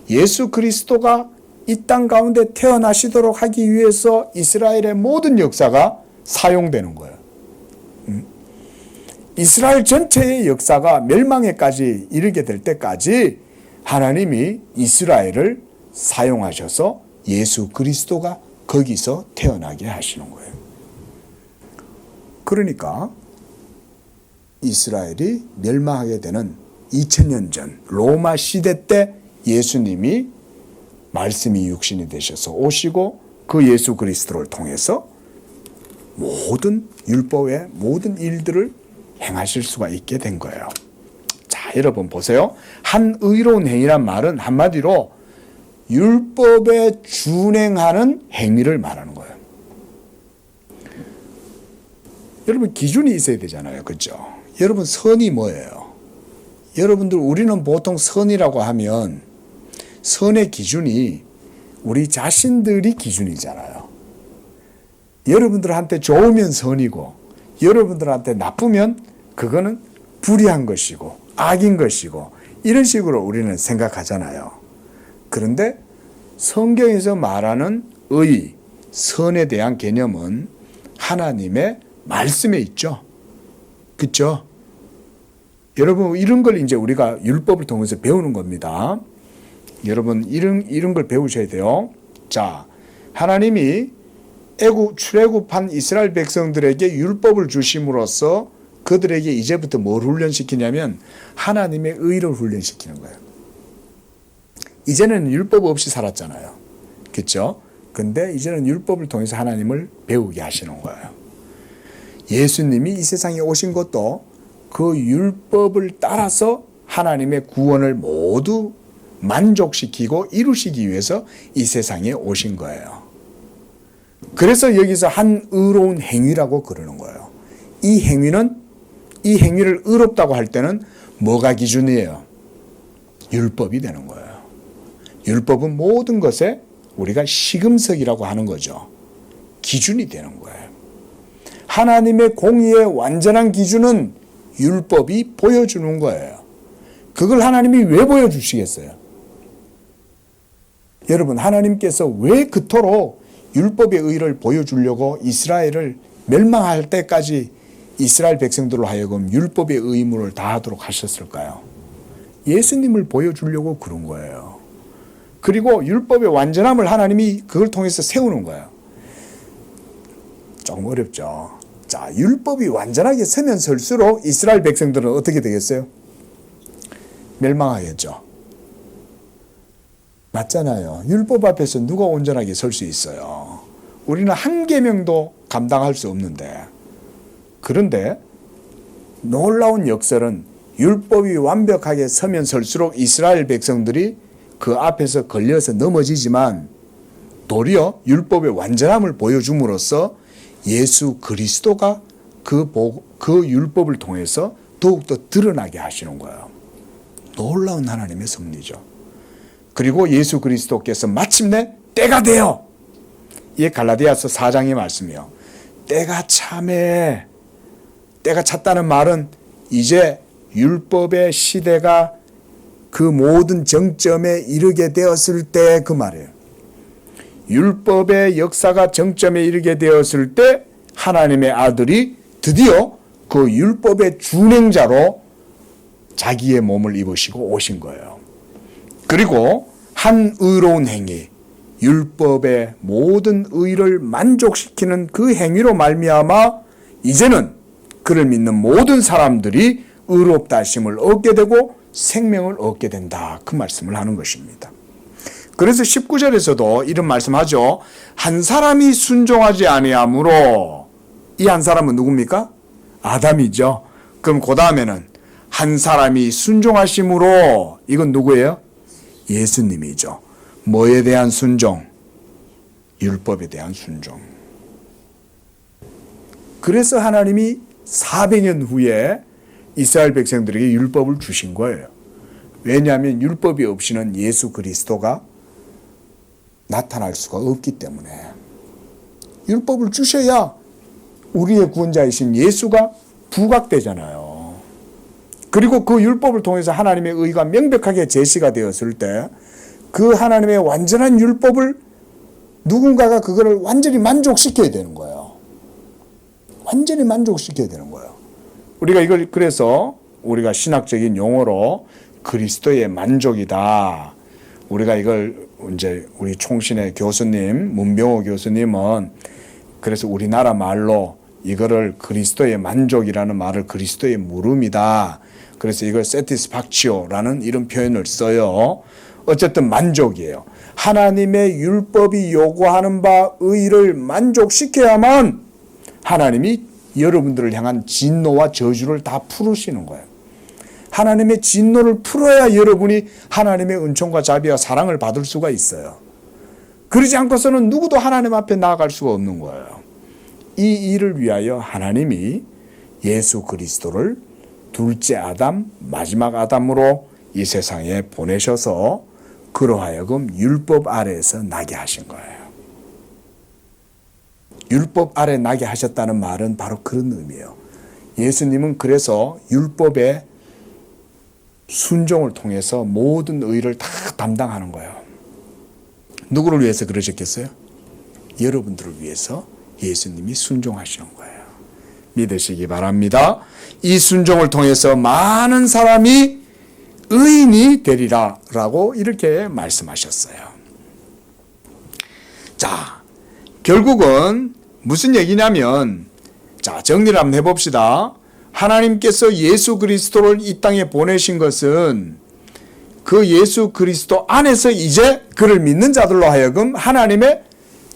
예수 그리스도가 이 땅 가운데 태어나시도록 하기 위해서 이스라엘의 모든 역사가 사용되는 거예요. 이스라엘 전체의 역사가 멸망에까지 이르게 될 때까지 하나님이 이스라엘을 사용하셔서 예수 그리스도가 거기서 태어나게 하시는 거예요. 그러니까 이스라엘이 멸망하게 되는 2000년 전 로마 시대 때 예수님이 말씀이 육신이 되셔서 오시고 그 예수 그리스도를 통해서 모든 율법의 모든 일들을 행하실 수가 있게 된 거예요. 자, 여러분 보세요. 한 의로운 행위란 말은 한마디로 율법에 준행하는 행위를 말하는 거예요. 여러분 기준이 있어야 되잖아요. 그렇죠? 여러분 선이 뭐예요? 여러분들 우리는 보통 선이라고 하면 선의 기준이 우리 자신들이 기준이잖아요. 여러분들한테 좋으면 선이고 여러분들한테 나쁘면 그거는 불의한 것이고 악인 것이고 이런 식으로 우리는 생각하잖아요. 그런데 성경에서 말하는 의, 선에 대한 개념은 하나님의 말씀에 있죠. 그렇죠? 여러분 이런 걸 이제 우리가 율법을 통해서 배우는 겁니다. 여러분 이런 걸 배우셔야 돼요. 자, 하나님이 출애굽한 이스라엘 백성들에게 율법을 주심으로써 그들에게 이제부터 뭘 훈련시키냐면 하나님의 의를 훈련시키는 거예요. 이제는 율법 없이 살았잖아요. 그렇죠? 근데 이제는 율법을 통해서 하나님을 배우게 하시는 거예요. 예수님이 이 세상에 오신 것도 그 율법을 따라서 하나님의 구원을 모두 만족시키고 이루시기 위해서 이 세상에 오신 거예요. 그래서 여기서 한 의로운 행위라고 그러는 거예요. 이 행위를 의롭다고 할 때는 뭐가 기준이에요? 율법이 되는 거예요. 율법은 모든 것에 우리가 시금석이라고 하는 거죠. 기준이 되는 거예요. 하나님의 공의의 완전한 기준은 율법이 보여주는 거예요. 그걸 하나님이 왜 보여주시겠어요? 여러분 하나님께서 왜 그토록 율법의 의를 보여주려고 이스라엘을 멸망할 때까지 이스라엘 백성들로 하여금 율법의 의무를 다하도록 하셨을까요? 예수님을 보여주려고 그런 거예요. 그리고 율법의 완전함을 하나님이 그걸 통해서 세우는 거예요. 조금 어렵죠. 자, 율법이 완전하게 서면 설수록 이스라엘 백성들은 어떻게 되겠어요? 멸망하겠죠. 맞잖아요. 율법 앞에서 누가 온전하게 설 수 있어요? 우리는 한 계명도 감당할 수 없는데. 그런데 놀라운 역설은 율법이 완벽하게 서면 설수록 이스라엘 백성들이 그 앞에서 걸려서 넘어지지만 도리어 율법의 완전함을 보여줌으로써 예수 그리스도가 그 율법을 통해서 더욱더 드러나게 하시는 거예요. 놀라운 하나님의 섭리죠. 그리고 예수 그리스도께서 마침내 때가 되어, 이게 갈라디아서 4장의 말씀이요. 때가 참해. 때가 찼다는 말은 이제 율법의 시대가 그 모든 정점에 이르게 되었을 때 그 말이에요. 율법의 역사가 정점에 이르게 되었을 때 하나님의 아들이 드디어 그 율법의 준행자로 자기의 몸을 입으시고 오신 거예요. 그리고 한 의로운 행위, 율법의 모든 의를 만족시키는 그 행위로 말미암아 이제는 그를 믿는 모든 사람들이 의롭다 하심을 얻게 되고 생명을 얻게 된다. 그 말씀을 하는 것입니다. 그래서 19절에서도 이런 말씀하죠. 한 사람이 순종하지 아니하므로, 이 한 사람은 누굽니까? 아담이죠. 그럼 그 다음에는 한 사람이 순종하심으로, 이건 누구예요? 예수님이죠. 뭐에 대한 순종? 율법에 대한 순종. 그래서 하나님이 400년 후에 이스라엘 백성들에게 율법을 주신 거예요. 왜냐하면 율법이 없이는 예수 그리스도가 나타날 수가 없기 때문에. 율법을 주셔야 우리의 구원자이신 예수가 부각되잖아요. 그리고 그 율법을 통해서 하나님의 의가 명백하게 제시가 되었을 때 그 하나님의 완전한 율법을 누군가가 그거를 완전히 만족시켜야 되는 거예요. 완전히 만족시켜야 되는 거예요. 우리가 이걸 그래서 우리가 신학적인 용어로 그리스도의 만족이다. 우리가 이걸 이제 우리 총신의 교수님, 문병호 교수님은 그래서 우리나라 말로 이거를 그리스도의 만족이라는 말을 그리스도의 물음이다. 그래서 이걸 satisfactio라는 이런 표현을 써요. 어쨌든 만족이에요. 하나님의 율법이 요구하는 바 의를 만족시켜야만 하나님이 여러분들을 향한 진노와 저주를 다 풀으시는 거예요. 하나님의 진노를 풀어야 여러분이 하나님의 은총과 자비와 사랑을 받을 수가 있어요. 그러지 않고서는 누구도 하나님 앞에 나아갈 수가 없는 거예요. 이 일을 위하여 하나님이 예수 그리스도를 둘째 아담, 마지막 아담으로 이 세상에 보내셔서 그로 하여금 율법 아래에서 나게 하신 거예요. 율법 아래 나게 하셨다는 말은 바로 그런 의미예요. 예수님은 그래서 율법의 순종을 통해서 모든 의를 다 담당하는 거예요. 누구를 위해서 그러셨겠어요? 여러분들을 위해서 예수님이 순종하시는 거예요. 믿으시기 바랍니다. 이 순종을 통해서 많은 사람이 의인이 되리라 라고 이렇게 말씀하셨어요. 자, 결국은 무슨 얘기냐면, 자, 정리를 한번 해봅시다. 하나님께서 예수 그리스도를 이 땅에 보내신 것은 그 예수 그리스도 안에서 이제 그를 믿는 자들로 하여금 하나님의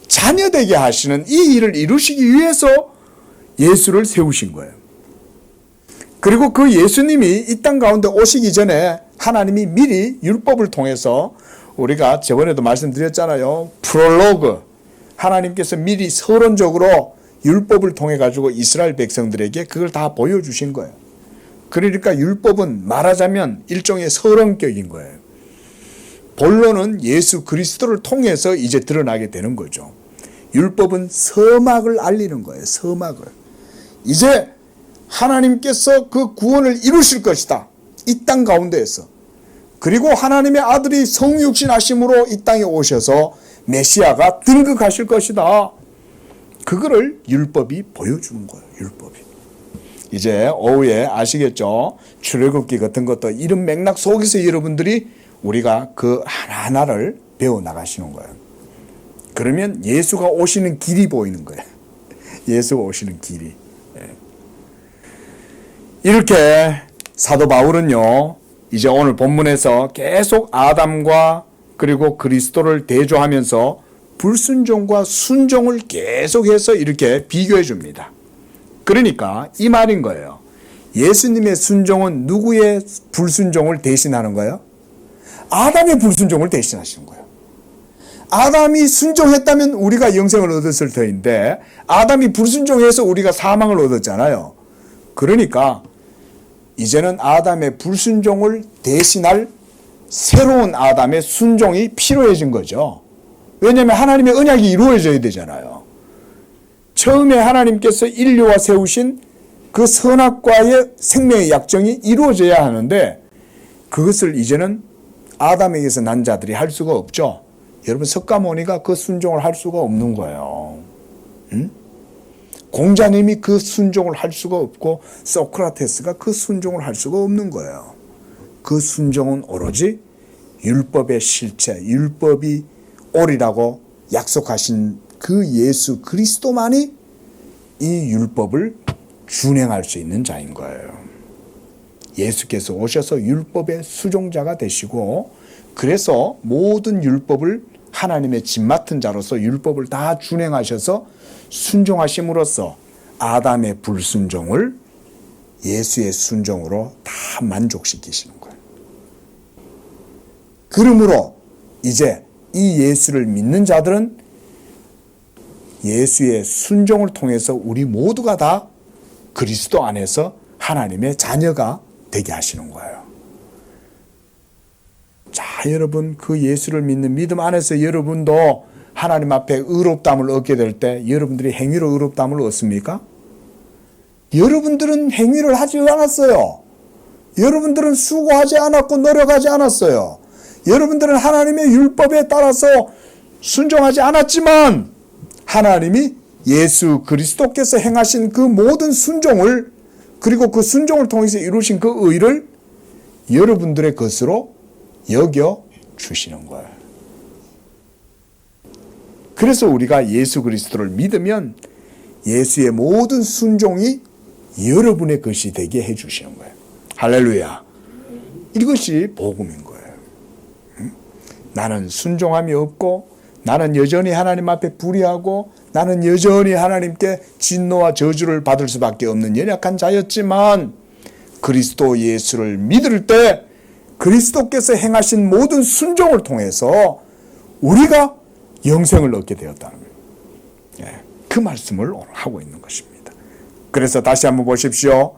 자녀되게 하시는 이 일을 이루시기 위해서 예수를 세우신 거예요. 그리고 그 예수님이 이 땅 가운데 오시기 전에 하나님이 미리 율법을 통해서, 우리가 저번에도 말씀드렸잖아요. 프롤로그. 하나님께서 미리 서론적으로 율법을 통해 가지고 이스라엘 백성들에게 그걸 다 보여주신 거예요. 그러니까 율법은 말하자면 일종의 서론격인 거예요. 본론은 예수 그리스도를 통해서 이제 드러나게 되는 거죠. 율법은 서막을 알리는 거예요. 서막을. 이제 하나님께서 그 구원을 이루실 것이다. 이 땅 가운데에서. 그리고 하나님의 아들이 성육신 하심으로 이 땅에 오셔서 메시아가 등극하실 것이다. 그거를 율법이 보여주는 거예요. 율법이. 이제 오후에 아시겠죠? 출애굽기 같은 것도 이런 맥락 속에서 여러분들이 우리가 그 하나하나를 배워나가시는 거예요. 그러면 예수가 오시는 길이 보이는 거예요. 예수가 오시는 길이. 이렇게 사도 바울은요, 이제 오늘 본문에서 계속 아담과 그리고 그리스도를 대조하면서 불순종과 순종을 계속해서 이렇게 비교해 줍니다. 그러니까 이 말인 거예요. 예수님의 순종은 누구의 불순종을 대신하는 거예요? 아담의 불순종을 대신하시는 거예요. 아담이 순종했다면 우리가 영생을 얻었을 터인데 아담이 불순종해서 우리가 사망을 얻었잖아요. 그러니까 이제는 아담의 불순종을 대신할 새로운 아담의 순종이 필요해진 거죠. 왜냐하면 하나님의 언약이 이루어져야 되잖아요. 처음에 하나님께서 인류와 세우신 그 선악과의 생명의 약정이 이루어져야 하는데 그것을 이제는 아담에게서 난 자들이 할 수가 없죠. 여러분 석가모니가 그 순종을 할 수가 없는 거예요. 공자님이 그 순종을 할 수가 없고 소크라테스가 그 순종을 할 수가 없는 거예요. 그 순종은 오로지 율법의 실체, 율법이 옳으라고 약속하신 그 예수 그리스도만이 이 율법을 준행할 수 있는 자인 거예요. 예수께서 오셔서 율법의 수종자가 되시고 그래서 모든 율법을 하나님의 집 맡은 자로서 율법을 다 준행하셔서 순종하심으로써 아담의 불순종을 예수의 순종으로 다 만족시키시는 거예요. 그러므로 이제 이 예수를 믿는 자들은 예수의 순종을 통해서 우리 모두가 다 그리스도 안에서 하나님의 자녀가 되게 하시는 거예요. 자, 여러분 그 예수를 믿는 믿음 안에서 여러분도 하나님 앞에 의롭다함을 얻게 될 때 여러분들이 행위로 의롭다함을 얻습니까? 여러분들은 행위를 하지 않았어요. 여러분들은 수고하지 않았고 노력하지 않았어요. 여러분들은 하나님의 율법에 따라서 순종하지 않았지만 하나님이 예수 그리스도께서 행하신 그 모든 순종을 그리고 그 순종을 통해서 이루신 그 의를 여러분들의 것으로 여겨 주시는 거예요. 그래서 우리가 예수 그리스도를 믿으면 예수의 모든 순종이 여러분의 것이 되게 해 주시는 거예요. 할렐루야. 이것이 복음인 거예요. 나는 순종함이 없고 나는 여전히 하나님 앞에 불의하고 나는 여전히 하나님께 진노와 저주를 받을 수밖에 없는 연약한 자였지만 그리스도 예수를 믿을 때 그리스도께서 행하신 모든 순종을 통해서 우리가 영생을 얻게 되었다는 거예요. 그 말씀을 오늘 하고 있는 것입니다. 그래서 다시 한번 보십시오.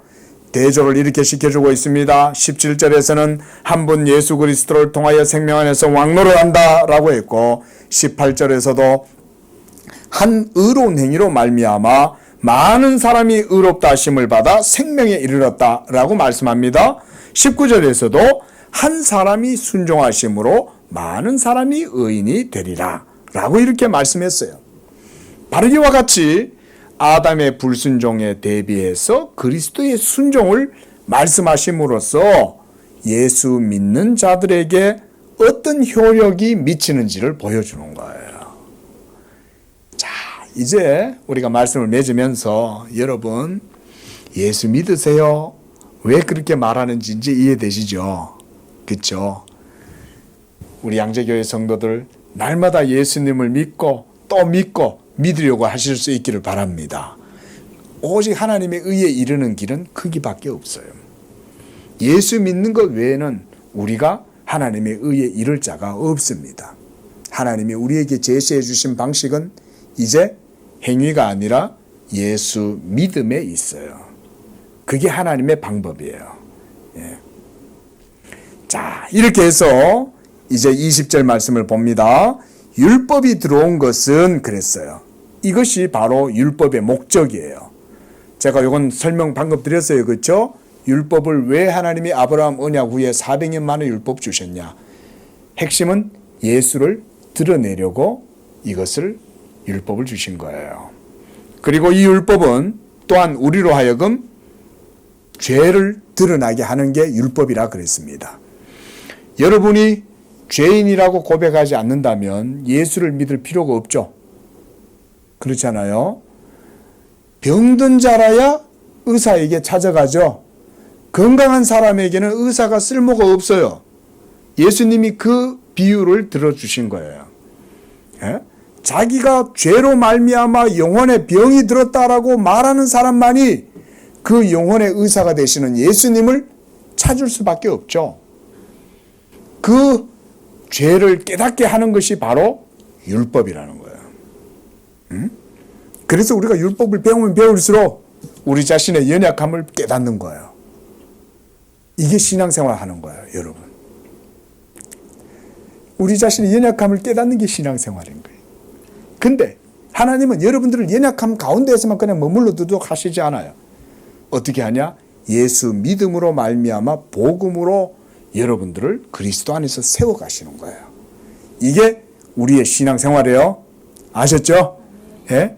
대조를 이렇게 시켜주고 있습니다. 17절에서는 한 분 예수 그리스도를 통하여 생명 안에서 왕노릇한다 라고 했고 18절에서도 한 의로운 행위로 말미암아 많은 사람이 의롭다 하심을 받아 생명에 이르렀다 라고 말씀합니다. 19절에서도 한 사람이 순종하심으로 많은 사람이 의인이 되리라 라고 이렇게 말씀했어요. 바로 이와 같이 아담의 불순종에 대비해서 그리스도의 순종을 말씀하심으로써 예수 믿는 자들에게 어떤 효력이 미치는지를 보여주는 거예요. 자, 이제 우리가 말씀을 맺으면서 여러분 예수 믿으세요? 왜 그렇게 말하는지 이제 이해되시죠? 그렇죠? 우리 양재교회 성도들 날마다 예수님을 믿고 또 믿고 믿으려고 하실 수 있기를 바랍니다. 오직 하나님의 의에 이르는 길은 크기밖에 없어요. 예수 믿는 것 외에는 우리가 하나님의 의에 이를 자가 없습니다. 하나님이 우리에게 제시해 주신 방식은 이제 행위가 아니라 예수 믿음에 있어요. 그게 하나님의 방법이에요. 예. 자, 이렇게 해서 이제 20절 말씀을 봅니다. 율법이 들어온 것은 그랬어요. 이것이 바로 율법의 목적이에요. 제가 이건 설명 방금 드렸어요. 그렇죠? 율법을 왜 하나님이 아브라함 언약 후에 400년 만에 율법 주셨냐? 핵심은 예수를 드러내려고 이것을 율법을 주신 거예요. 그리고 이 율법은 또한 우리로 하여금 죄를 드러나게 하는 게 율법이라 그랬습니다. 여러분이 죄인이라고 고백하지 않는다면 예수를 믿을 필요가 없죠. 그렇잖아요. 병든 자라야 의사에게 찾아가죠. 건강한 사람에게는 의사가 쓸모가 없어요. 예수님이 그 비유를 들어주신 거예요. 예? 자기가 죄로 말미암아 영혼에 병이 들었다라고 말하는 사람만이 그 영혼의 의사가 되시는 예수님을 찾을 수밖에 없죠. 그 죄를 깨닫게 하는 것이 바로 율법이라는 거예요. 그래서 우리가 율법을 배우면 배울수록 우리 자신의 연약함을 깨닫는 거예요. 이게 신앙생활 하는 거예요, 여러분. 우리 자신의 연약함을 깨닫는 게 신앙생활인 거예요. 근데 하나님은 여러분들을 연약함 가운데에서만 그냥 머물러 두도록 하시지 않아요. 어떻게 하냐? 예수 믿음으로 말미암아 복음으로 여러분들을 그리스도 안에서 세워가시는 거예요. 이게 우리의 신앙생활이에요. 아셨죠? 예?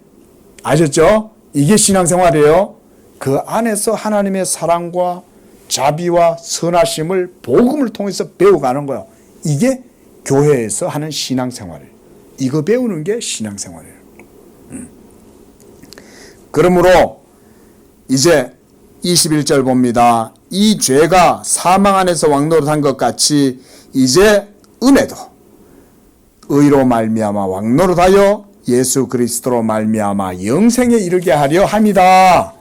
아셨죠? 이게 신앙생활이에요. 그 안에서 하나님의 사랑과 자비와 선하심을 복음을 통해서 배워가는 거예요. 이게 교회에서 하는 신앙생활이에요. 이거 배우는 게 신앙생활이에요. 그러므로 이제 21절 봅니다. 이 죄가 사망 안에서 왕노릇한 것 같이 이제 은혜도 의로 말미암아 왕노릇하여 예수 그리스도로 말미암아 영생에 이르게 하려 함이다.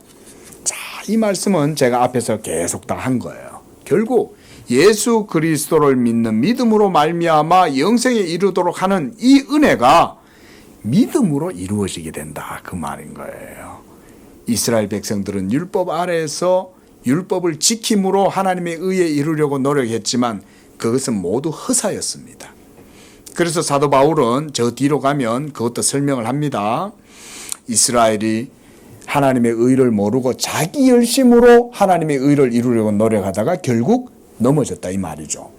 자, 이 말씀은 제가 앞에서 계속 다 한 거예요. 결국 예수 그리스도를 믿는 믿음으로 말미암아 영생에 이르도록 하는 이 은혜가 믿음으로 이루어지게 된다, 그 말인 거예요. 이스라엘 백성들은 율법 아래에서 율법을 지킴으로 하나님의 의에 이르려고 노력했지만 그것은 모두 허사였습니다. 그래서 사도 바울은 저 뒤로 가면 그것도 설명을 합니다. 이스라엘이 하나님의 의를 모르고 자기 열심으로 하나님의 의를 이루려고 노력하다가 결국 넘어졌다, 이 말이죠.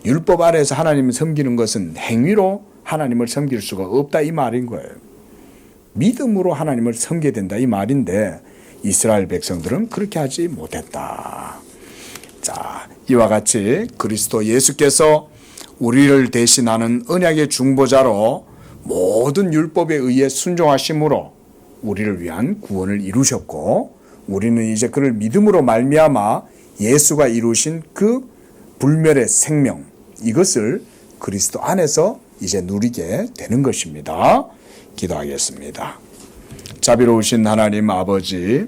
율법 아래에서 하나님을 섬기는 것은 행위로 하나님을 섬길 수가 없다, 이 말인 거예요. 믿음으로 하나님을 섬겨야 된다, 이 말인데 이스라엘 백성들은 그렇게 하지 못했다. 자, 이와 같이 그리스도 예수께서 우리를 대신하는 언약의 중보자로 모든 율법에 의해 순종하심으로 우리를 위한 구원을 이루셨고, 우리는 이제 그를 믿음으로 말미암아 예수가 이루신 그 불멸의 생명, 이것을 그리스도 안에서 이제 누리게 되는 것입니다. 기도하겠습니다. 자비로우신 하나님 아버지,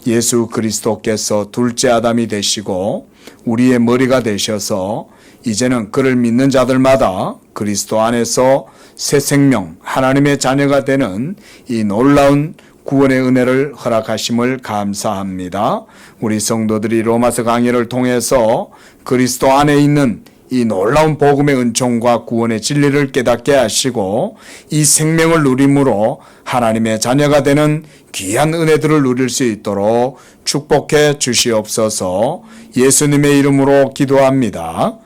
예수 그리스도께서 둘째 아담이 되시고 우리의 머리가 되셔서 이제는 그를 믿는 자들마다 그리스도 안에서 새 생명, 하나님의 자녀가 되는 이 놀라운 구원의 은혜를 허락하심을 감사합니다. 우리 성도들이 로마서 강해를 통해서 그리스도 안에 있는 이 놀라운 복음의 은총과 구원의 진리를 깨닫게 하시고 이 생명을 누림으로 하나님의 자녀가 되는 귀한 은혜들을 누릴 수 있도록 축복해 주시옵소서. 예수님의 이름으로 기도합니다.